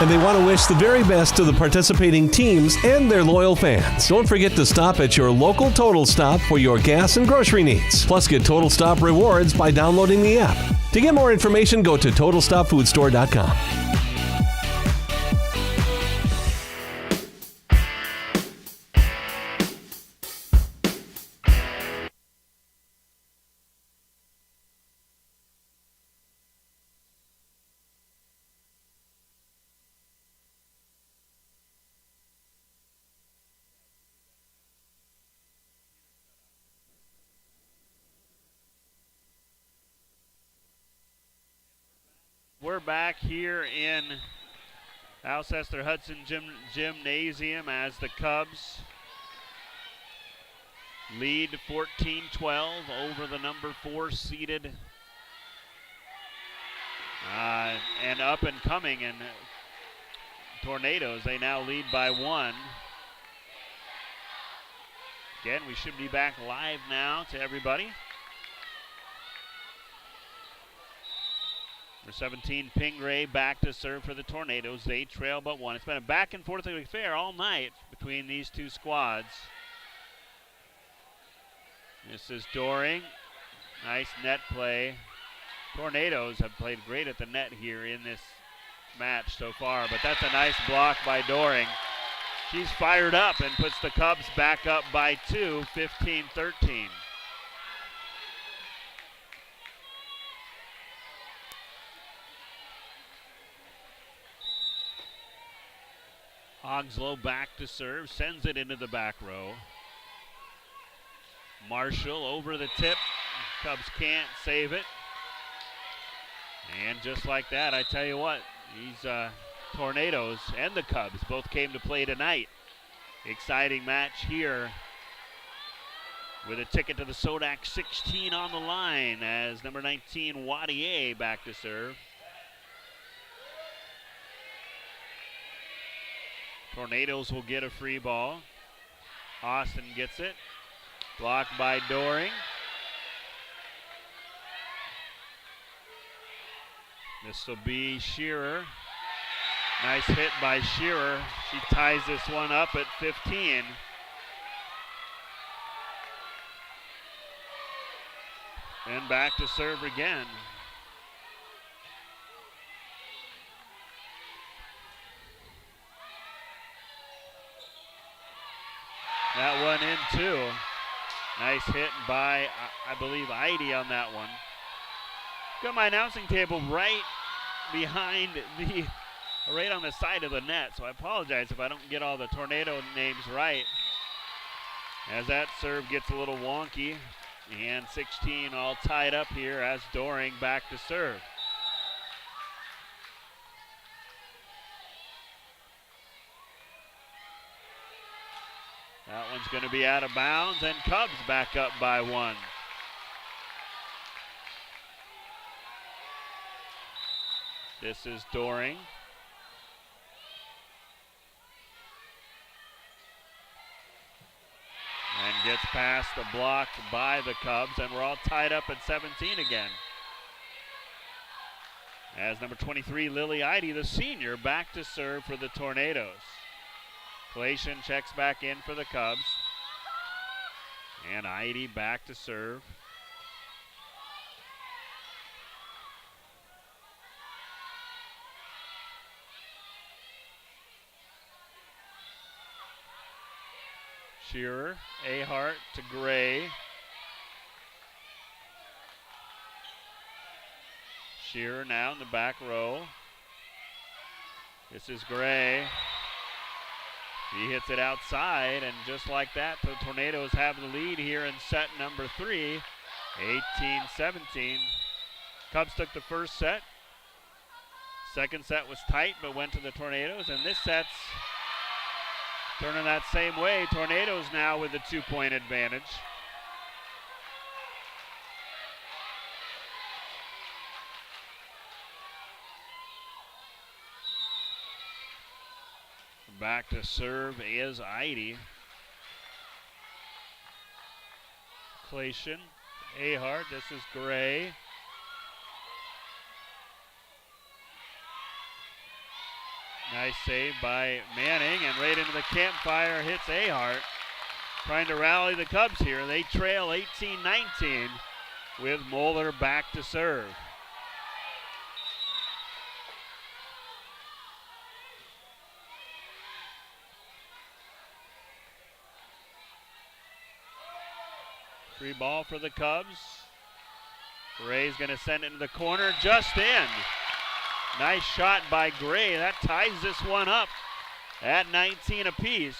Speaker 12: And they want to wish the very best to the participating teams and their loyal fans. Don't forget to stop at your local Total Stop for your gas and grocery needs. Plus, get Total Stop rewards by downloading the app. To get more information, go to TotalStopFoodStore.com.
Speaker 14: We're back here in Alcester-Hudson Gymnasium as the Cubs lead 14-12 over the number 4 seeded and up and coming and Tornadoes. They now lead by 1. Again, we should be back live now to everybody. Number 17, Pingray back to serve for the Tornadoes. They trail but one. It's been a back and forth affair all night between these two squads. This is Doring. Nice net play. Tornadoes have played great at the net here in this match so far, but that's a nice block by Doring. She's fired up and puts the Cubs back up by 2, 15-13. Ogslow back to serve, sends it into the back row. Marshall over the tip. Cubs can't save it. And just like that, I tell you what, these Tornadoes and the Cubs both came to play tonight. Exciting match here with a ticket to the Sodak 16 on the line as number 19, Wadier, back to serve. Tornadoes will get a free ball. Austin gets it. Blocked by Doring. This will be Shearer. Nice hit by Shearer. She ties this one up at 15. And back to serve again. That one in too. Nice hit by, I believe, Heidi on that one. Got my announcing table right behind right on the side of the net, so I apologize if I don't get all the Tornado names right. As that serve gets a little wonky, and 16 all tied up here as Doring back to serve. That one's going to be out of bounds, and Cubs back up by 1. This is Doring. And gets past the block by the Cubs, and we're all tied up at 17 again. As number 23, Lily Heidi, the senior, back to serve for the Tornadoes. Kalation checks back in for the Cubs. And Heidi back to serve. Shearer, Ahart to Gray. Shearer now in the back row. This is Gray. He hits it outside, and just like that, the Tornadoes have the lead here in set number 3, 18-17. Cubs took the first set. Second set was tight, but went to the Tornadoes, and this set's turning that same way. Tornadoes now with a 2-point advantage. Back to serve is Heidi. Kalation, Ahart, this is Gray. Nice save by Manning, and right into the campfire hits Ahart. Trying to rally the Cubs here. They trail 18-19 with Moeller back to serve. Free ball for the Cubs. Gray's going to send it into the corner, just in. Nice shot by Gray. That ties this one up at 19 apiece.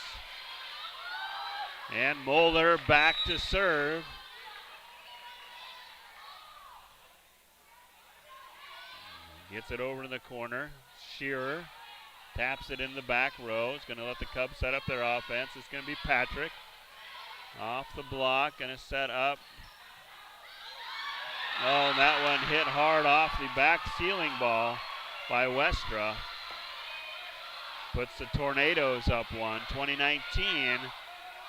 Speaker 14: And Moeller back to serve. Gets it over in the corner. Shearer taps it in the back row. It's going to let the Cubs set up their offense. It's going to be Patrick. Off the block, going to set up. Oh, and that one hit hard off the back ceiling ball by Westra. Puts the Tornadoes up 1, 2019,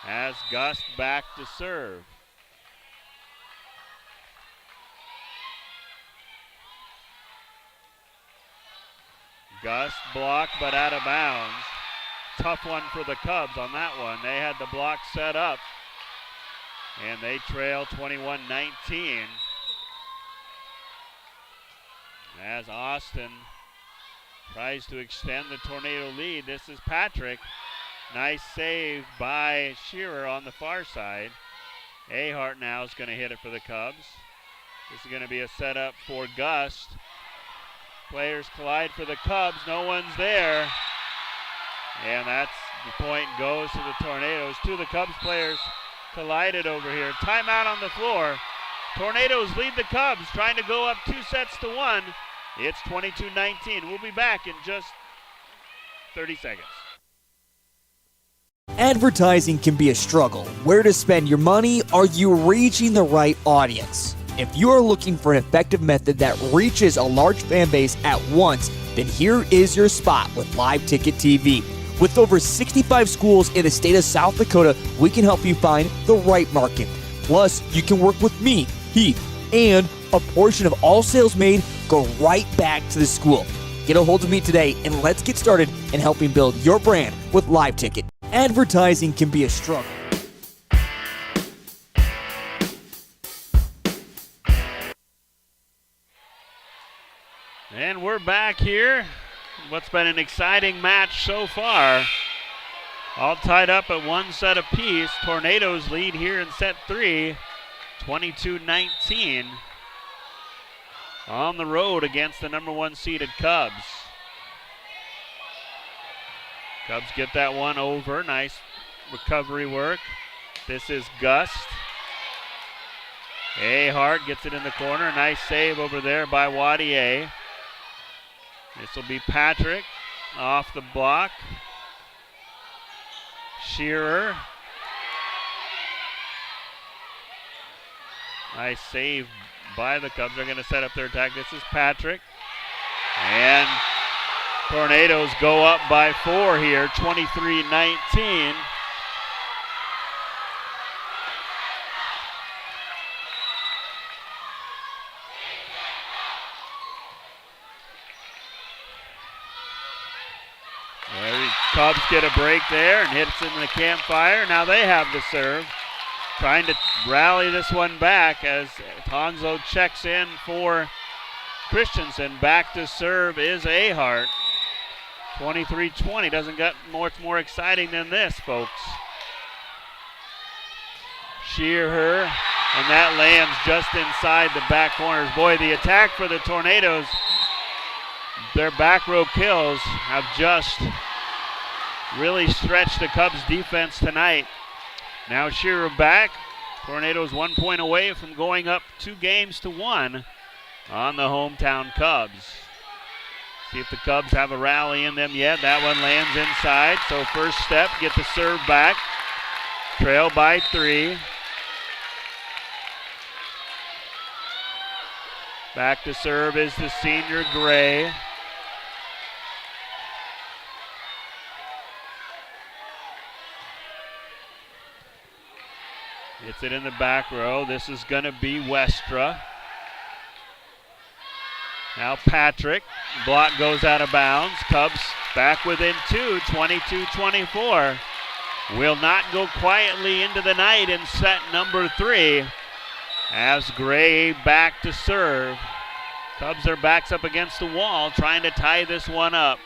Speaker 14: as Gus back to serve. Gust blocked, but out of bounds. Tough one for the Cubs on that one. They had the block set up, and they trail 21-19. As Austin tries to extend the Tornado lead. This is Patrick. Nice save by Shearer on the far side. Ahart now is going to hit it for the Cubs. This is going to be a setup for Gust. Players collide for the Cubs. No one's there. And that's the point goes to the Tornadoes. Two of the Cubs players collided over here. Timeout on the floor. Tornadoes lead the Cubs, trying to go up 2-1. It's 22-19. We'll be back in just 30 seconds.
Speaker 1: Advertising can be a struggle. Where to spend your money? Are you reaching the right audience? If you are looking for an effective method that reaches a large fan base at once, then here is your spot with Live Ticket TV. With over 65 schools in the state of South Dakota, we can help you find the right market. Plus, you can work with me, Heath, and a portion of all sales made go right back to the school. Get a hold of me today and let's get started in helping build your brand with Live Ticket. Advertising can be a struggle.
Speaker 14: And we're back here. What's been an exciting match so far. All tied up at one set apiece. Tornadoes lead here in set 3, 22-19. On the road against the number 1 seeded Cubs. Cubs get that one over. Nice recovery work. This is Gust. Ahart gets it in the corner. Nice save over there by Wadier. This will be Patrick off the block. Shearer. Nice save by the Cubs. They're going to set up their attack. This is Patrick. And Tornadoes go up by 4 here, 23-19. Cubs get a break there and hits in the campfire. Now they have the serve. Trying to rally this one back as Tonzo checks in for Christensen. Back to serve is Ahart. 23-20. Doesn't get much more exciting than this, folks. Shearer, and that lands just inside the back corners. Boy, the attack for the Tornadoes, their back row kills have just really stretched the Cubs defense tonight. Now Shearer back. Tornadoes 1 point away from going up 2-1 on the hometown Cubs. See if the Cubs have a rally in them yet. That one lands inside. So first step, get the serve back. Trail by 3. Back to serve is the senior Gray. Gets it in the back row. This is going to be Westra. Now Patrick. Block goes out of bounds. Cubs back within 2, 22-24. Will not go quietly into the night in set number 3. As Gray back to serve. Cubs are backs up against the wall trying to tie this one up.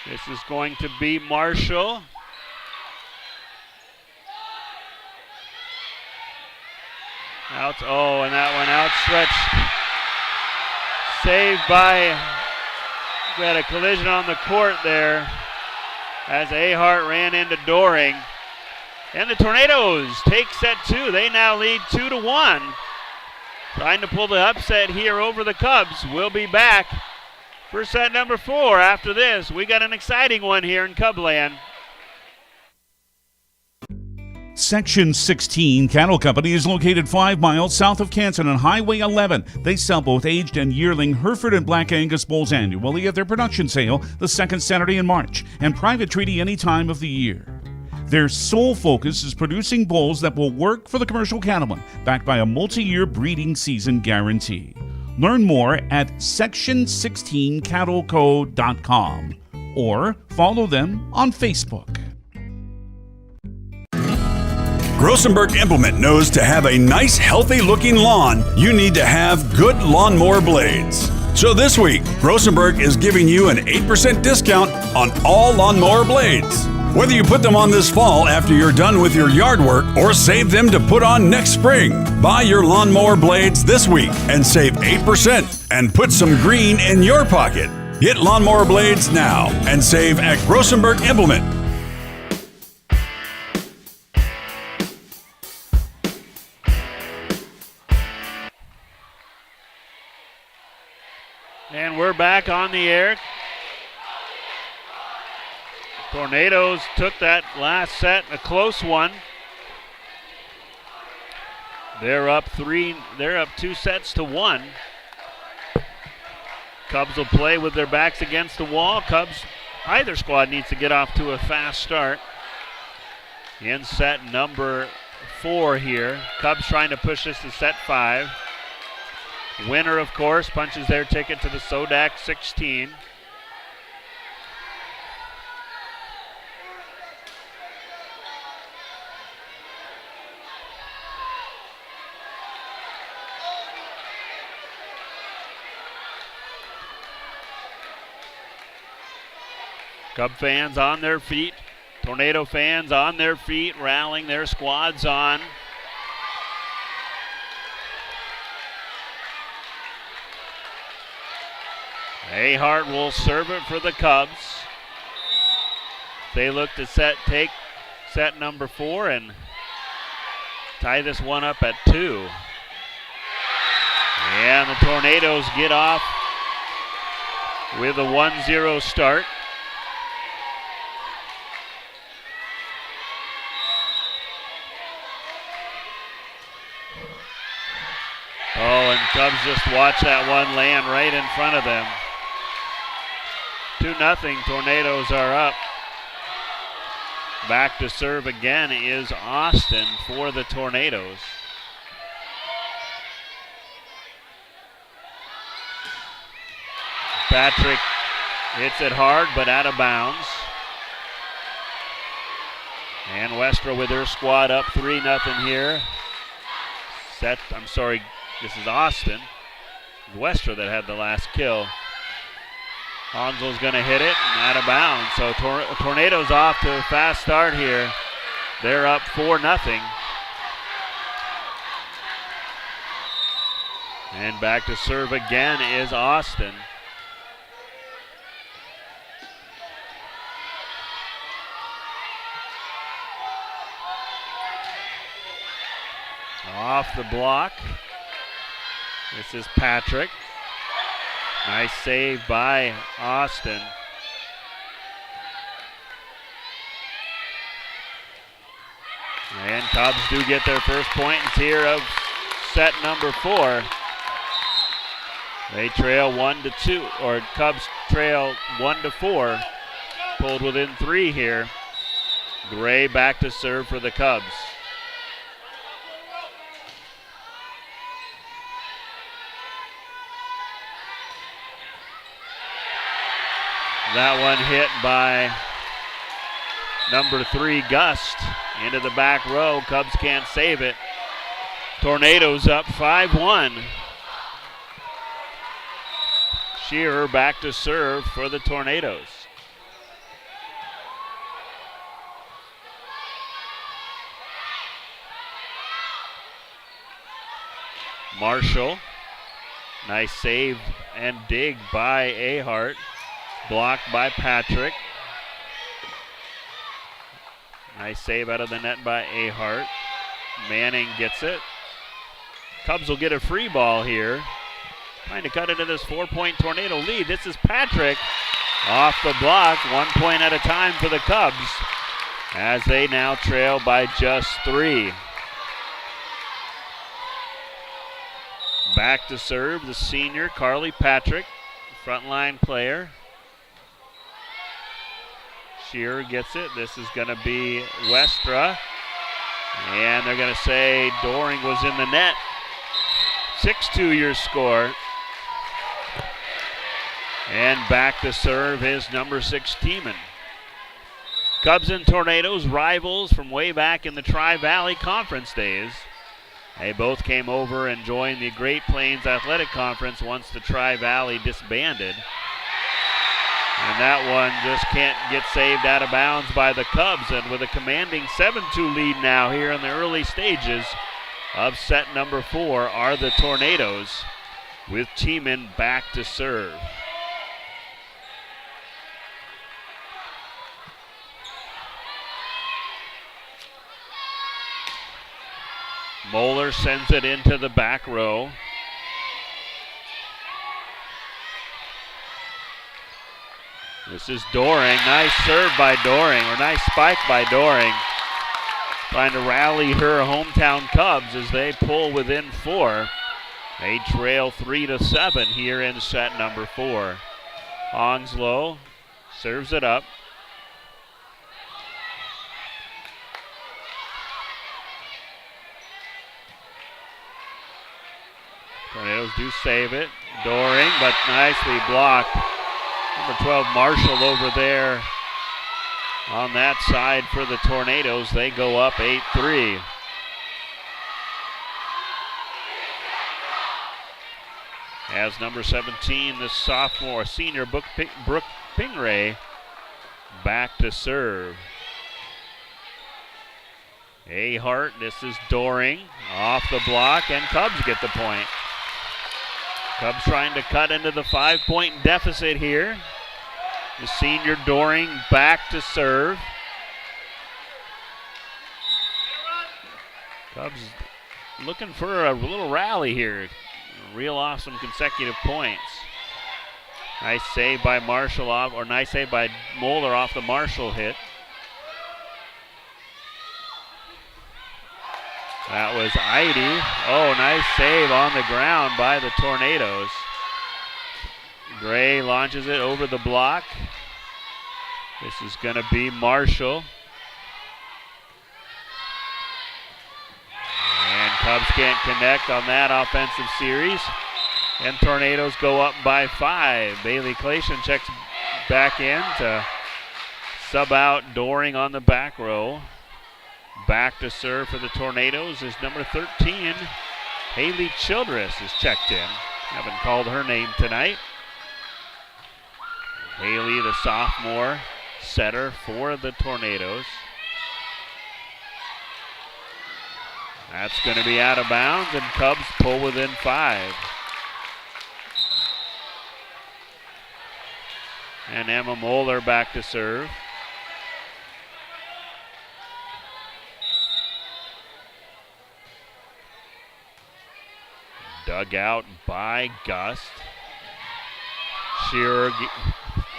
Speaker 14: This is going to be Marshall. And that one outstretched. Saved by, we had a collision on the court there as Ahart ran into Doring. And the Tornadoes take set 2. They now lead 2-1. Trying to pull the upset here over the Cubs. We'll be back for set number 4 after this. We got an exciting one here in Cubland.
Speaker 2: Section 16 Cattle Company is located 5 miles south of Canson on Highway 11. They sell both aged and yearling Hereford and Black Angus bulls annually at their production sale the second Saturday in March and private treaty any time of the year. Their sole focus is producing bulls that will work for the commercial cattleman, backed by a multi-year breeding season guarantee. Learn more at section16cattleco.com or follow them on Facebook.
Speaker 3: Grossenberg Implement knows to have a nice, healthy-looking lawn, you need to have good lawnmower blades. So this week, Grossenberg is giving you an 8% discount on all lawnmower blades. Whether you put them on this fall after you're done with your yard work or save them to put on next spring, buy your lawnmower blades this week and save 8% and put some green in your pocket. Get lawnmower blades now and save at Grossenberg Implement.
Speaker 14: And we're back on the air. Tornadoes took that last set, a close one. They're up 2-1. Cubs will play with their backs against the wall. Cubs, either squad needs to get off to a fast start. In set number 4 here. Cubs trying to push this to set 5. Winner, of course, punches their ticket to the Sodak 16. Cub fans on their feet. Tornado fans on their feet, rallying their squads on. Ahart will serve it for the Cubs. They look to take set number 4 and tie this one up at 2. And the Tornadoes get off with a 1-0 start. Oh, and Cubs just watch that one land right in front of them. 2-0, Tornadoes are up. Back to serve again is Austin for the Tornadoes. Patrick hits it hard, but out of bounds. And Westra with her squad up 3-0 here. This is Austin. Westra that had the last kill. Hansel's going to hit it and out of bounds. So Tornadoes off to a fast start here. They're up 4-0. And back to serve again is Austin. Off the block. This is Patrick. Nice save by Austin. And Cubs do get their first points here of set number 4. They trail 1-2, or Cubs trail 1-4. Pulled within 3 here. Gray back to serve for the Cubs. That one hit by number 3, Gust, into the back row. Cubs can't save it. Tornadoes up 5-1. Shearer back to serve for the Tornadoes. Marshall, nice save and dig by Ahart. Blocked by Patrick. Nice save out of the net by Ahart. Manning gets it. Cubs will get a free ball here. Trying to cut into this 4-point Tornado lead. This is Patrick off the block. 1 point at a time for the Cubs as they now trail by just 3. Back to serve the senior Carly Patrick, frontline player. Shearer gets it. This is going to be Westra. And they're going to say Doring was in the net. 6-2 your score. And back to serve is number 6, Tiemann. Cubs and Tornadoes, rivals from way back in the Tri-Valley Conference days. They both came over and joined the Great Plains Athletic Conference once the Tri-Valley disbanded. And that one just can't get saved out of bounds by the Cubs. And with a commanding 7-2 lead now here in the early stages of set number 4 are the Tornadoes, with Tiemann back to serve. Moeller sends it into the back row. This is Doring. Nice serve by Doring, or nice spike by Doring. Trying to rally her hometown Cubs as they pull within 4. They trail 3-7 here in set number 4. Onslow serves it up. Tornadoes do save it. Doring, but nicely blocked. Number 12, Marshall over there on that side for the Tornadoes. They go up 8-3. As number 17, the sophomore, senior Brooke Pingray back to serve. Ahart, this is Doring, off the block, and Cubs get the point. Cubs trying to cut into the 5-point deficit here. The senior Doring back to serve. Cubs looking for a little rally here. Reel off some consecutive points. Nice save by Marshall off, or nice save by Moeller off the Marshall hit. That was Eide. Oh, nice save on the ground by the Tornadoes. Gray launches it over the block. This is going to be Marshall. And Cubs can't connect on that offensive series. And Tornadoes go up by 5. Bailey Clason checks back in to sub out Doring on the back row. Back to serve for the Tornadoes is number 13, Haley Childress is checked in. Haven't called her name tonight. Haley, the sophomore setter for the Tornadoes. That's going to be out of bounds, and Cubs pull within 5. And Emma Moeller back to serve. Dug out by Gust. Shearer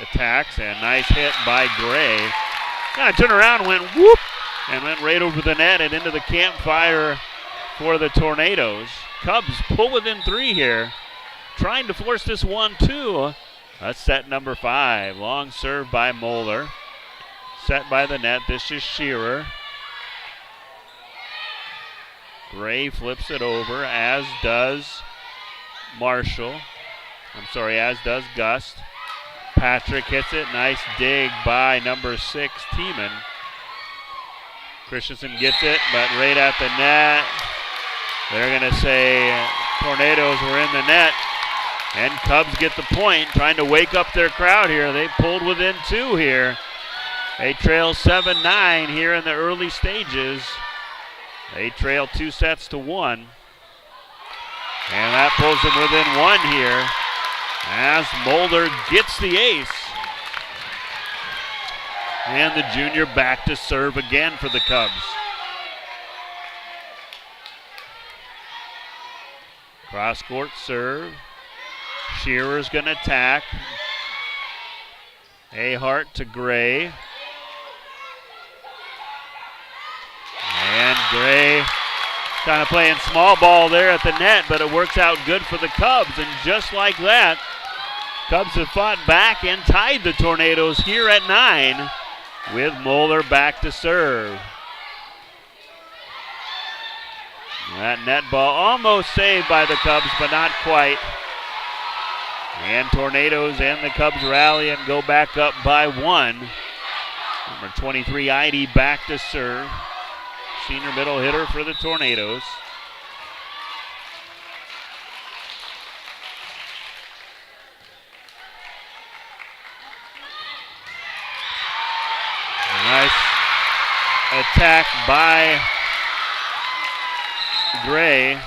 Speaker 14: attacks, and nice hit by Gray. Kind of turned around, went whoop, and went right over the net and into the campfire for the Tornadoes. Cubs pull within 3 here, trying to force this 1-2. That's set number 5. Long serve by Moeller. Set by the net. This is Shearer. Gray flips it over, as does Marshall. As does Gust. Patrick hits it. Nice dig by number 6, Tiemann. Christensen gets it, but right at the net. They're going to say Tornadoes were in the net. And Cubs get the point, trying to wake up their crowd here. They pulled within 2 here. They trail 7-9 here in the early stages. They trail 2-1. And that pulls them within 1 here as Moeller gets the ace. And the junior back to serve again for the Cubs. Cross-court serve. Shearer's going to attack. Ahart to Gray. And Gray kind of playing small ball there at the net, but it works out good for the Cubs. And just like that, Cubs have fought back and tied the Tornadoes here at 9 with Moeller back to serve. That net ball almost saved by the Cubs, but not quite. And Tornadoes and the Cubs rally and go back up by 1. Number 23, Idy, back to serve. Senior middle hitter for the Tornadoes. Nice attack by Gray.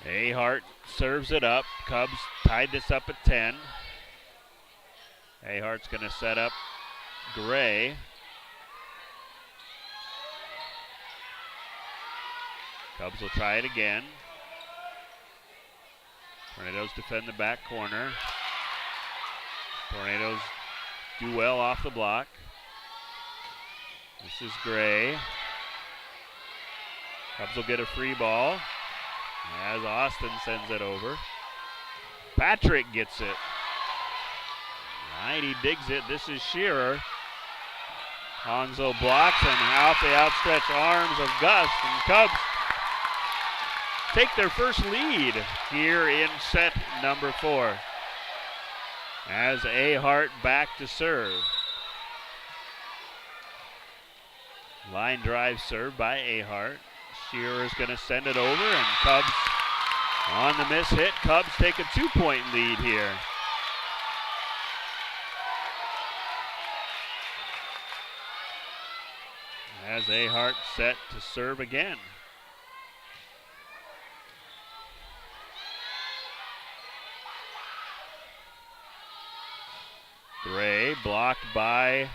Speaker 14: Ahart serves it up. Cubs tied this up at 10. Ahart's going to set up Gray. Cubs will try it again. Tornadoes defend the back corner. Tornadoes do well off the block. This is Gray. Cubs will get a free ball as Austin sends it over. Patrick gets it. He digs it. This is Shearer. Hanzo blocks and out the outstretched arms of Gus, and Cubs take their first lead here in set number 4. As Ahart back to serve. Line drive served by Ahart. Shearer is going to send it over, and Cubs on the miss hit. Cubs take a 2-point lead here. As Ahart set to serve again. Gray blocked by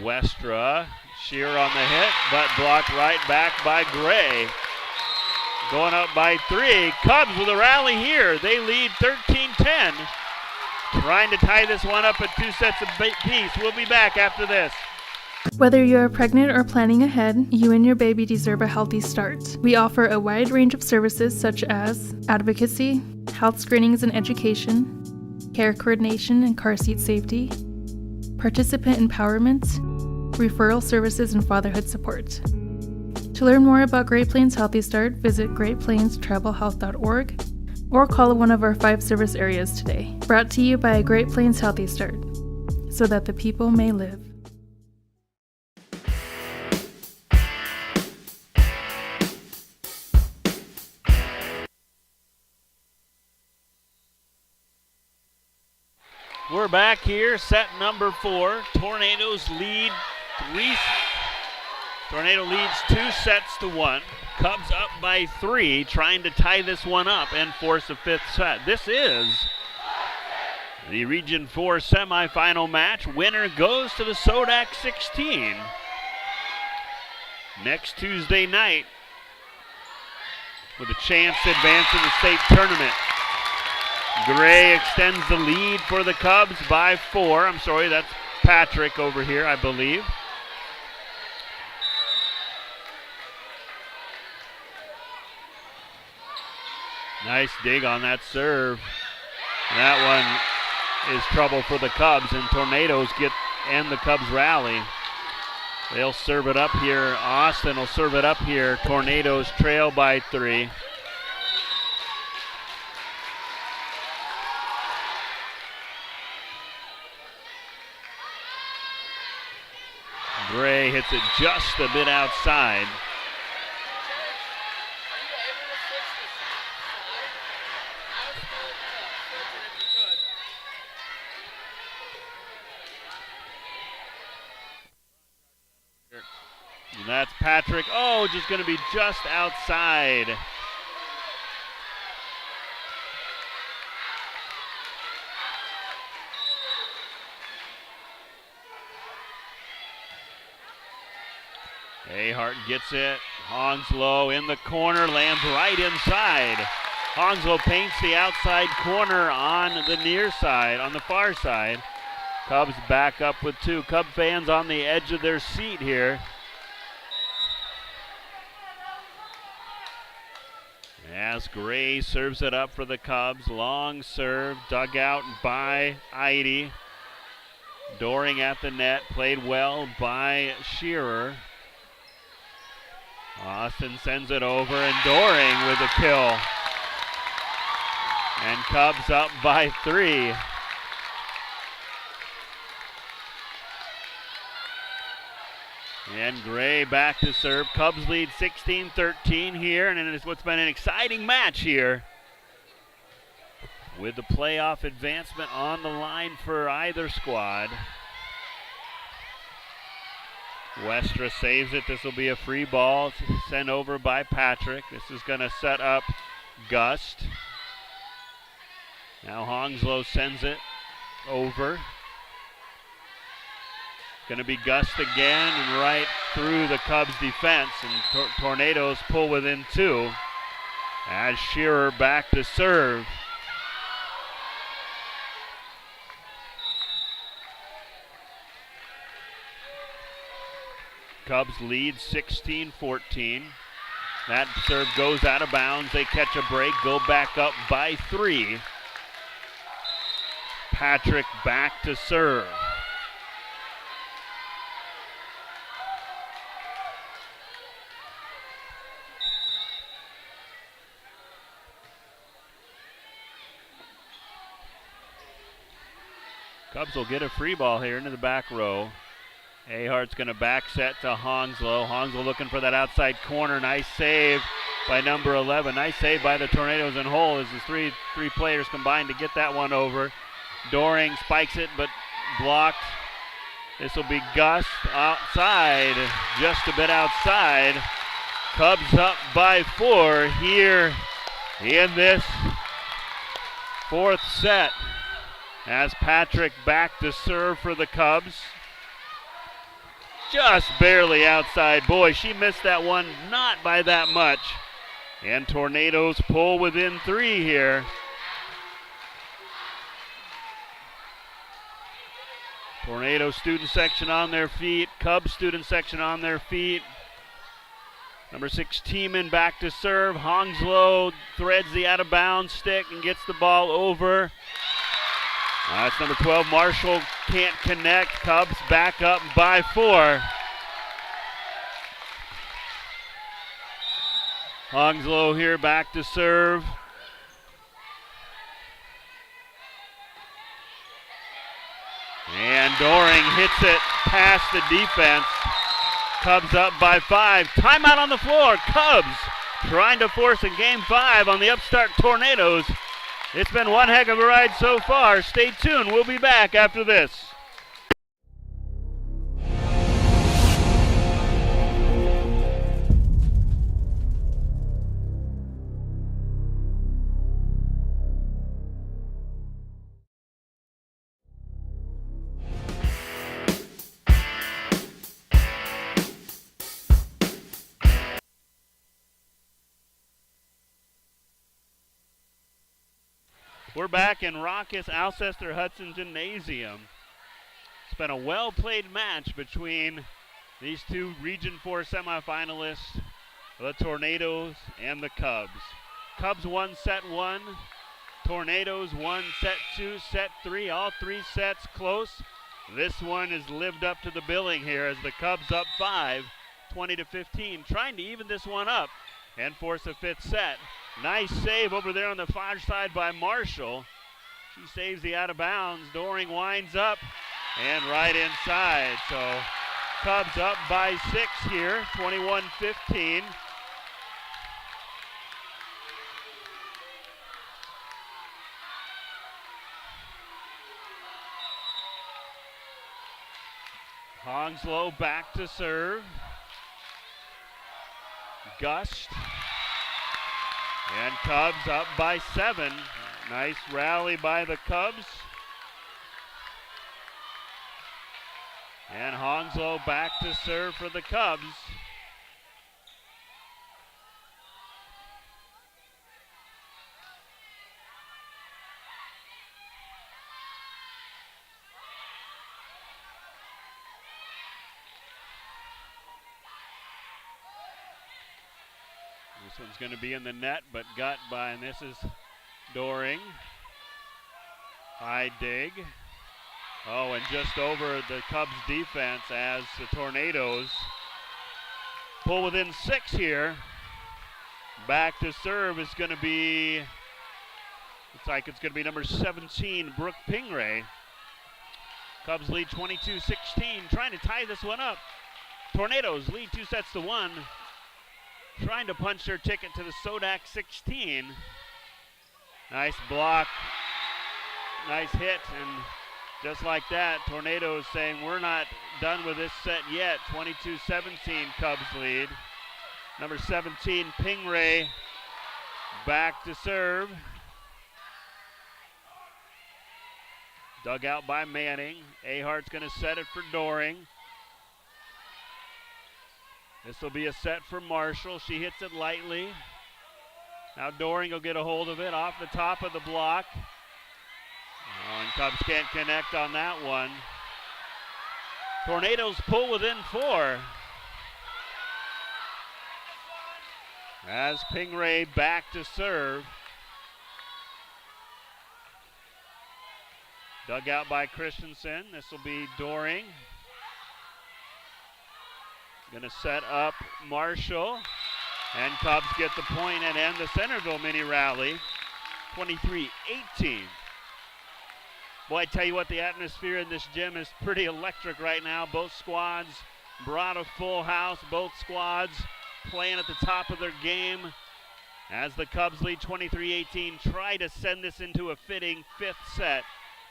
Speaker 14: Westra. Shearer on the hit, but blocked right back by Gray. Going up by 3. Cubs with a rally here. They lead 13-10. Trying to tie this one up at 2 sets apiece. We'll be back after this.
Speaker 4: Whether you're pregnant or planning ahead, you and your baby deserve a healthy start. We offer a wide range of services such as advocacy, health screenings and education, care coordination and car seat safety, participant empowerment, referral services, and fatherhood support. To learn more about Great Plains Healthy Start, visit greatplainstravelhealth.org or call one of our 5 service areas today. Brought to you by Great Plains Healthy Start, so that the people may live.
Speaker 14: We're back here, set number 4. Tornadoes lead 3. Tornado leads 2 sets to 1. Cubs up by 3, trying to tie this one up and force a 5th set. This is the Region 4 semifinal match. Winner goes to the Sodak 16. Next Tuesday night, with a chance to advance to the state tournament. Gray extends the lead for the Cubs by 4. I'm sorry, that's Patrick over here, I believe. Nice dig on that serve. That one is trouble for the Cubs, and Tornadoes end the Cubs rally. They'll serve it up here. Austin will serve it up here. Tornadoes trail by 3. Gray hits it just a bit outside. And that's Patrick. Oh, just going to be just outside. Ahart gets it. Honslow in the corner, lands right inside. Honslow paints the outside corner on the near side, on the far side. Cubs back up with 2. Cub fans on the edge of their seat here. As Gray serves it up for the Cubs. Long serve, dug out by Idy. Doring at the net, played well by Shearer. Austin sends it over, and Doring with a kill. And Cubs up by 3. And Gray back to serve. Cubs lead 16-13 here, and it's what's been an exciting match here, with the playoff advancement on the line for either squad. Westra saves it. This will be a free ball sent over by Patrick. This is going to set up Gust. Now Hongslow sends it over. Going to be Gust again, and right through the Cubs defense, and Tornadoes pull within 2 as Shearer back to serve. Cubs lead 16-14. That serve goes out of bounds. They catch a break, go back up by 3. Patrick back to serve. Cubs will get a free ball here into the back row. Ahart's going to back set to Hongslow. Hongslow looking for that outside corner. Nice save by number 11. Nice save by the Tornadoes in hole as the three players combined to get that one over. Doring spikes it, but blocked. This will be Gust outside, just a bit outside. Cubs up by 4 here in this 4th set, as Patrick back to serve for the Cubs. Just barely outside. Boy, she missed that one, not by that much. And Tornadoes pull within 3 here. Tornado student section on their feet. Cubs student section on their feet. Number 6, Tiemann back to serve. Hongslow threads the out of bounds stick and gets the ball over. That's number 12, Marshall can't connect. Cubs back up by 4. Hongslow here back to serve. And Doring hits it past the defense. Cubs up by 5. Timeout on the floor. Cubs trying to force a game 5 on the upstart Tornadoes. It's been one heck of a ride so far. Stay tuned. We'll be back after this. We're back in raucous Alcester-Hudson Gymnasium. It's been a well-played match between these 2 Region 4 semifinalists, the Tornadoes and the Cubs. Cubs won set 1. Tornadoes won set 2, set 3. All 3 sets close. This one has lived up to the billing here as the Cubs up 5, 20-15, trying to even this one up and force a 5th set. Nice save over there on the far side by Marshall. She saves the out of bounds. Doring winds up and right inside. So Cubs up by 6 here, 21-15. Hongslow back to serve. Gust. And Cubs up by 7. Nice rally by the Cubs. And Hongslow back to serve for the Cubs. This one's going to be in the net, but got by, and this is Doring. High dig. Oh, and just over the Cubs defense as the Tornadoes pull within 6 here. Back to serve is going to be, looks like it's going to be number 17, Brooke Pingray. Cubs lead 22-16, trying to tie this one up. Tornadoes lead 2-1, trying to punch their ticket to the Sodak 16. Nice block, nice hit, and just like that, Tornadoes saying we're not done with this set yet. 22-17 Cubs lead. Number 17, Pingray, back to serve. Dug out by Manning. Ahart's going to set it for Doring. This will be a set for Marshall. She hits it lightly. Now Doring will get a hold of it off the top of the block. Oh, and Cubs can't connect on that one. Tornadoes pull within 4. As Pingray back to serve. Dug out by Christensen. This will be Doring. Going to set up Marshall. And Cubs get the point and end the Centerville mini rally. 23-18. Boy, I tell you what, the atmosphere in this gym is pretty electric right now. Both squads brought a full house. Both squads playing at the top of their game. As the Cubs lead 23-18, try to send this into a fitting 5th set.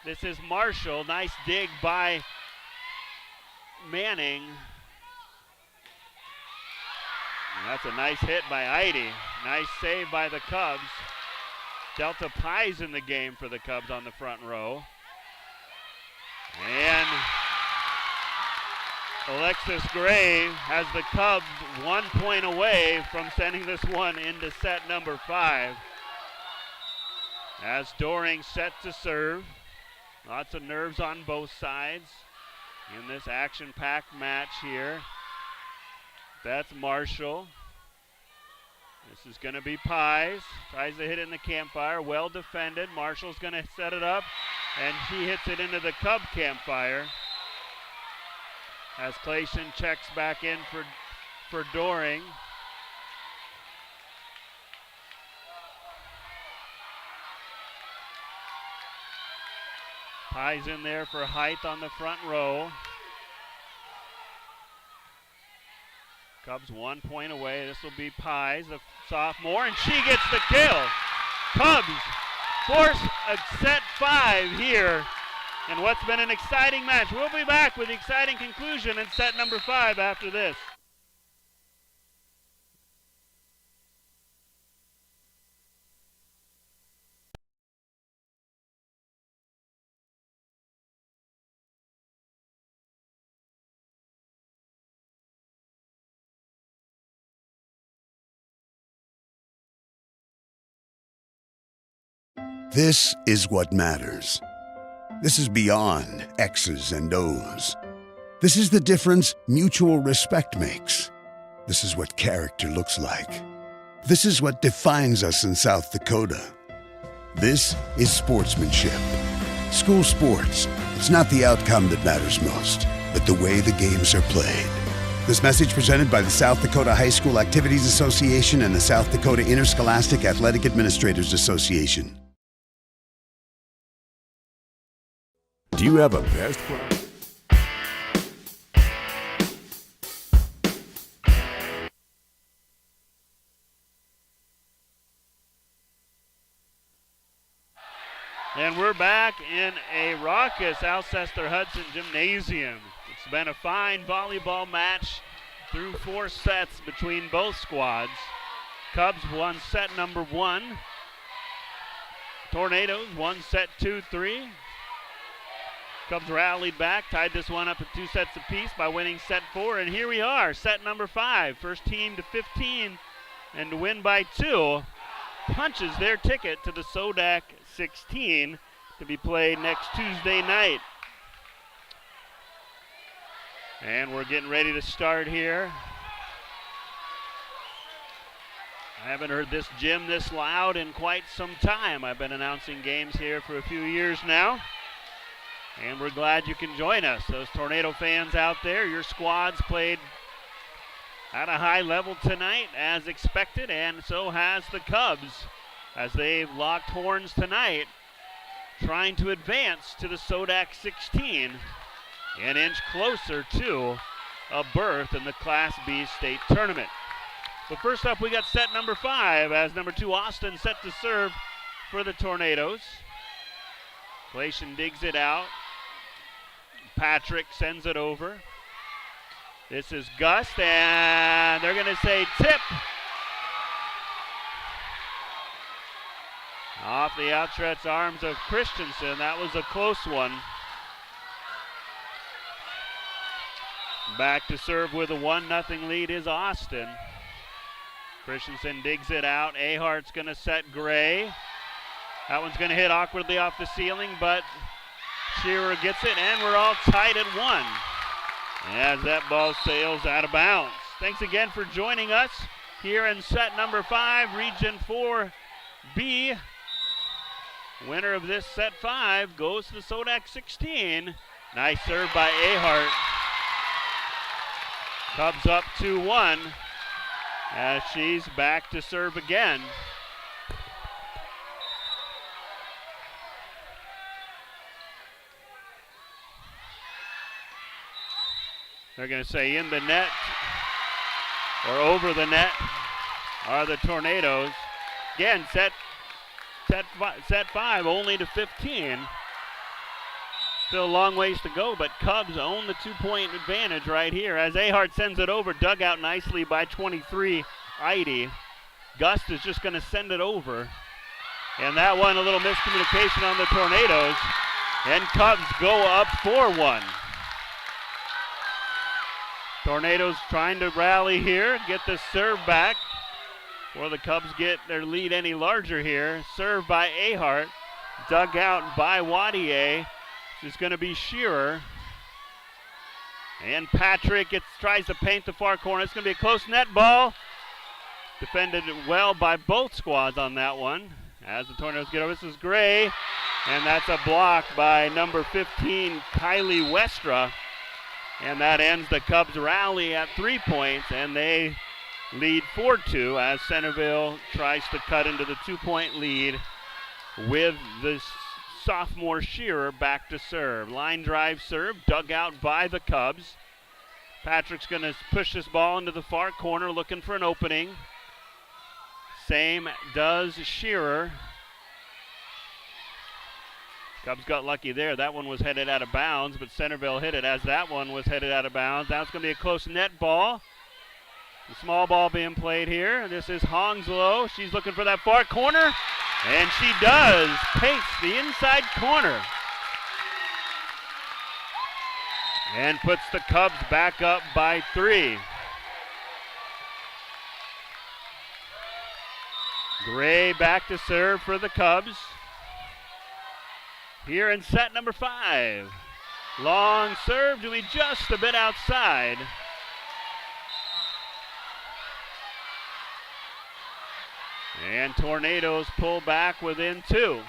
Speaker 14: This is Marshall. Nice dig by Manning. And that's a nice hit by Eide. Nice save by the Cubs. Delta Pies in the game for the Cubs on the front row. And Alexis Gray has the Cubs 1 point away from sending this one into set number 5. As Doring set to serve. Lots of nerves on both sides in this action-packed match here. That's Marshall. This is going to be Pies. Tries to hit it in the campfire. Well defended. Marshall's going to set it up, and she hits it into the Cub campfire. As Clayson checks back in for Doring. Pies in there for height on the front row. Cubs 1 point away. This will be Pies, the sophomore, and she gets the kill. Cubs force a set 5 here in what's been an exciting match. We'll be back with the exciting conclusion in set number 5 after this.
Speaker 5: This is what matters. This is beyond X's and O's. This is the difference mutual respect makes. This is what character looks like. This is what defines us in South Dakota. This is sportsmanship. School sports, it's not the outcome that matters most, but the way the games are played. This message presented by the South Dakota High School Activities Association and the South Dakota Interscholastic Athletic Administrators Association.
Speaker 6: Do you have a pest problem?
Speaker 14: And we're back in a raucous Alcester-Hudson gymnasium. It's been a fine volleyball match through 4 sets between both squads. Cubs won set number 1. Tornadoes won set 2-3. Cubs rallied back, tied this one up at 2 sets apiece by winning set 4. And here we are, set number 5. First team to 15 and to win by 2 punches their ticket to the Sodak 16 to be played next Tuesday night. And we're getting ready to start here. I haven't heard this gym this loud in quite some time. I've been announcing games here for a few years now. And we're glad you can join us. Those Tornado fans out there, your squads played at a high level tonight as expected, and so has the Cubs as they've locked horns tonight, trying to advance to the SODAC 16, an inch closer to a berth in the Class B state tournament. But first up, we got set number 5 as number 2 Austin set to serve for the Tornadoes. Glacian digs it out. Patrick sends it over. This is Gust, and they're going to say tip. Off the outstretched arms of Christensen. That was a close one. Back to serve with a 1-0 lead is Austin. Christensen digs it out. Ahart's going to set Gray. That one's going to hit awkwardly off the ceiling, but Shearer gets it, and we're all tied at 1 as that ball sails out of bounds. Thanks again for joining us here in set number 5, Region 4B. Winner of this set 5 goes to the SODAC 16. Nice serve by Ahart. Cubs up 2-1 as she's back to serve again. They're going to say in the net or over the net are the Tornadoes. Again, set 5 only to 15. Still a long ways to go, but Cubs own the 2-point advantage right here as Ahart sends it over, dug out nicely by 23, Eide. Gust is just going to send it over. And that one, a little miscommunication on the Tornadoes. And Cubs go up 4-1. Tornadoes trying to rally here, get the serve back before the Cubs get their lead any larger here. Serve by Ahart, dug out by Wadier. It's going to be Shearer. And Patrick tries to paint the far corner. It's going to be a close net ball. Defended well by both squads on that one. As the Tornadoes get over, this is Gray. And that's a block by number 15, Kylie Westra. And that ends the Cubs rally at 3 points, and they lead 4-2 as Centerville tries to cut into the 2-point lead with the sophomore Shearer back to serve. Line drive serve, dug out by the Cubs. Patrick's going to push this ball into the far corner, looking for an opening. Same does Shearer. Cubs got lucky there. That one was headed out of bounds, but Centerville hit it as that one was headed out of bounds. Now it's going to be a close net ball. The small ball being played here. This is Hongslow. She's looking for that far corner, and she does. Paints the inside corner. And puts the Cubs back up by 3. Gray back to serve for the Cubs. Here in set number 5. Long serve to be just a bit outside. And Tornadoes pull back within 2.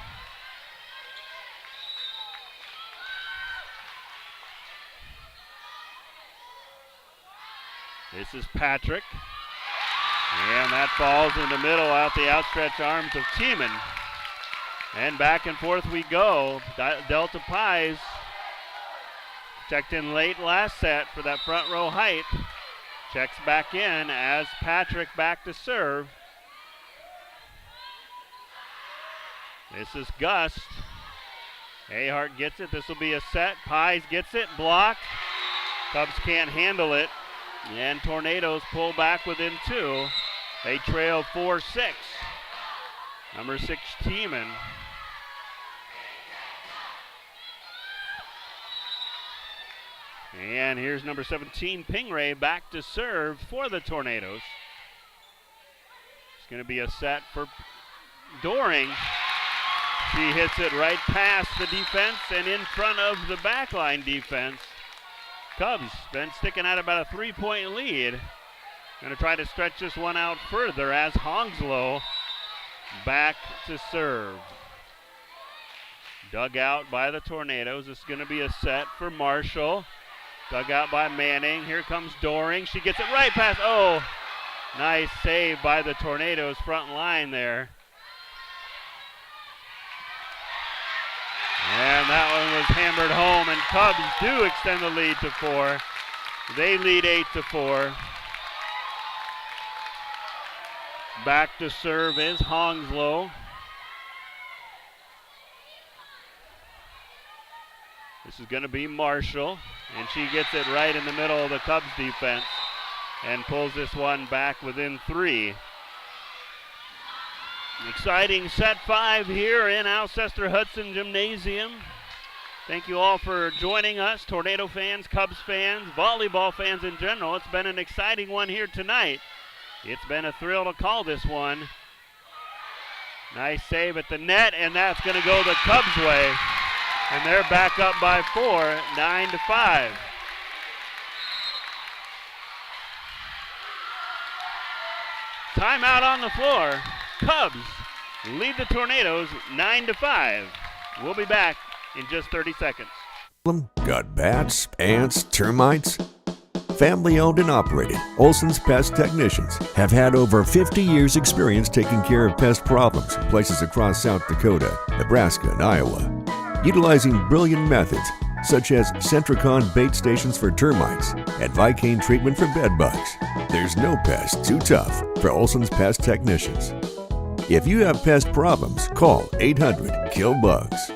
Speaker 14: This is Patrick. And that falls in the middle out the outstretched arms of Tiemann. And back and forth we go. Delta Pies checked in late last set for that front row height. Checks back in as Patrick back to serve. This is Gust. Ahart gets it. This will be a set. Pies gets it. Block. Cubs can't handle it. And Tornadoes pull back within 2. They trail 4-6. Number 6, Tiemann. And here's number 17, Pingray, back to serve for the Tornadoes. It's going to be a set for Doring. She hits it right past the defense and in front of the backline defense. Cubs been sticking at about a 3-point lead. Going to try to stretch this one out further as Hongslow back to serve. Dug out by the Tornadoes. This is going to be a set for Marshall. Dug out by Manning. Here comes Doring. She gets it right past. Oh, nice save by the Tornadoes front line there. And that one was hammered home, and Cubs do extend the lead to 4. They lead 8-4. Back to serve is Hounslow. This is going to be Marshall, and she gets it right in the middle of the Cubs defense and pulls this one back within 3. Exciting set 5 here in Alcester-Hudson Gymnasium. Thank you all for joining us, Tornado fans, Cubs fans, volleyball fans in general. It's been an exciting one here tonight. It's been a thrill to call this one. Nice save at the net, and that's going to go the Cubs' way. And they're back up by 4, 9-5. Timeout on the floor. Cubs lead the Tornadoes 9-5. We'll be back in just 30 seconds.
Speaker 6: Got bats, ants, termites? Family owned and operated, Olson's Pest Technicians have had over 50 years experience taking care of pest problems in places across South Dakota, Nebraska, and Iowa. Utilizing brilliant methods such as Centricon bait stations for termites and Vicane treatment for bed bugs. There's no pest too tough for Olson's Pest Technicians. If you have pest problems, call 800-KILL-BUGS.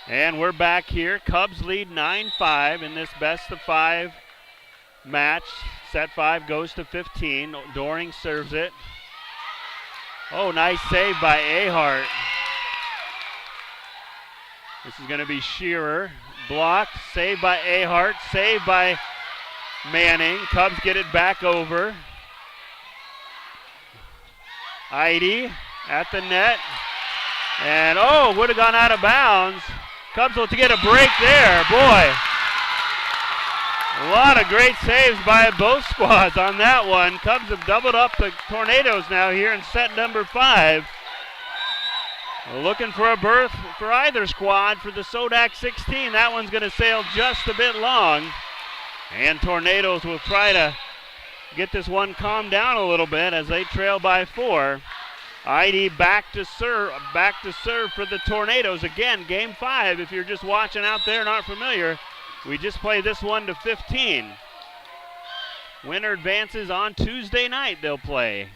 Speaker 14: And we're back here. Cubs lead 9-5 in this best-of-5 match. Set 5 goes to 15. Doring serves it. Oh, nice save by Ahart. This is going to be Shearer. Blocked. Saved by Ahart. Saved by Manning. Cubs get it back over. Heidi at the net. And, oh, would have gone out of bounds. Cubs will get a break there. Boy, a lot of great saves by both squads on that one. Cubs have doubled up the Tornadoes now here in set number 5. Looking for a berth for either squad for the Sodak 16. That one's going to sail just a bit long. And Tornadoes will try to get this one calmed down a little bit as they trail by 4. ID back to serve for the Tornadoes. Again, game 5, if you're just watching out there and aren't familiar, we just played this one to 15. Winner advances on Tuesday night they'll play.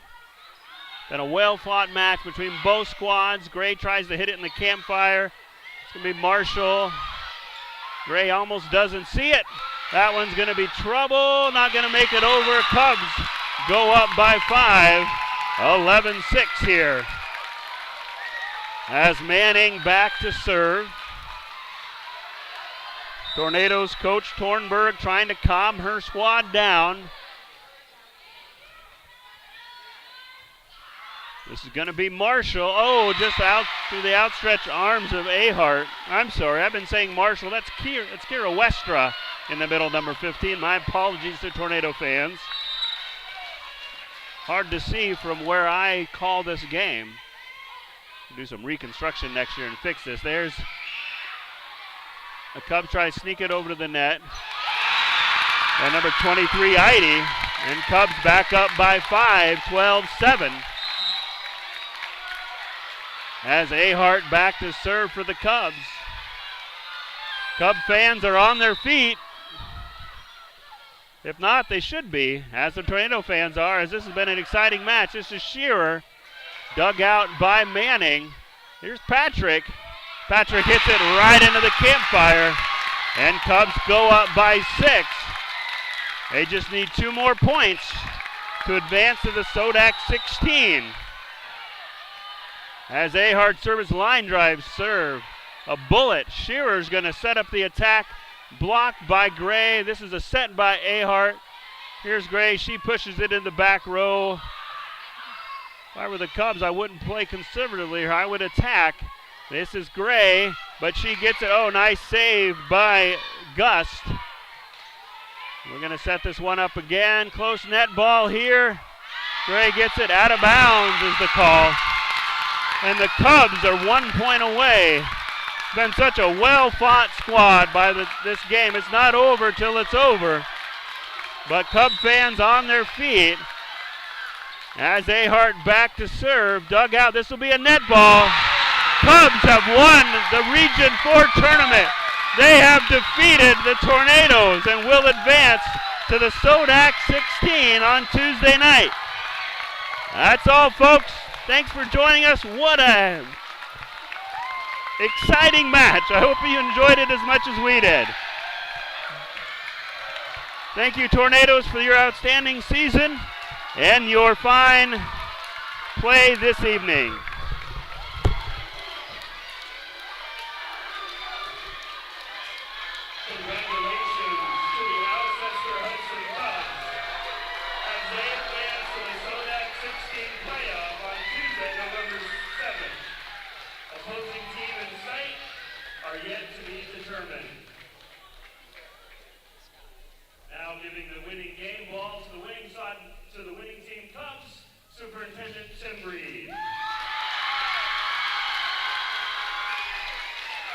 Speaker 14: Been a well-fought match between both squads. Gray tries to hit it in the campfire. It's going to be Marshall. Gray almost doesn't see it. That one's going to be trouble. Not going to make it over. Cubs go up by 5. 11-6 here. As Manning back to serve. Tornadoes coach Tornberg trying to calm her squad down. This is going to be Marshall. Oh, just out through the outstretched arms of Ahart. I'm sorry, I've been saying Marshall. That's Kira Westra in the middle, number 15. My apologies to Tornado fans. Hard to see from where I call this game. Do some reconstruction next year and fix this. There's a Cubs try to sneak it over to the net. And number 23, Heidi. And Cubs back up by 5, 12-7. As Ahart back to serve for the Cubs. Cub fans are on their feet. If not, they should be, as the Tornado fans are, as this has been an exciting match. This is Shearer, dug out by Manning. Here's Patrick. Patrick hits it right into the campfire, and Cubs go up by 6. They just need 2 more points to advance to the Sodak 16. As Ahart serves line drive serve. A bullet. Shearer's going to set up the attack. Blocked by Gray. This is a set by Ahart. Here's Gray. She pushes it in the back row. If I were the Cubs, I wouldn't play conservatively here. I would attack. This is Gray, but she gets it. Oh, nice save by Gust. We're going to set this one up again. Close net ball here. Gray gets it. Out of bounds is the call. And the Cubs are 1 point away. It's been such a well-fought squad by this game. It's not over till it's over. But Cub fans on their feet as Ahart back to serve. Dug out. This will be a net ball. Cubs have won the Region 4 tournament. They have defeated the Tornadoes and will advance to the Sodak 16 on Tuesday night. That's all, folks. Thanks for joining us. What a exciting match. I hope you enjoyed it as much as we did. Thank you, Tornadoes, for your outstanding season and your fine play this evening.
Speaker 13: Congratulations to the Alcester-Hudson Cubs as they advance to the Sodak 16 playoff on Tuesday, November 7th. Opposing team in sight are yet to be determined. Now giving the winning game ball to the winning side, to the winning team Cubs, Superintendent Tim Reed.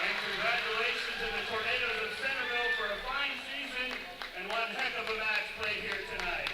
Speaker 13: And congratulations to the Tornadoes of Centerville for a fine season and one heck of a match played here tonight.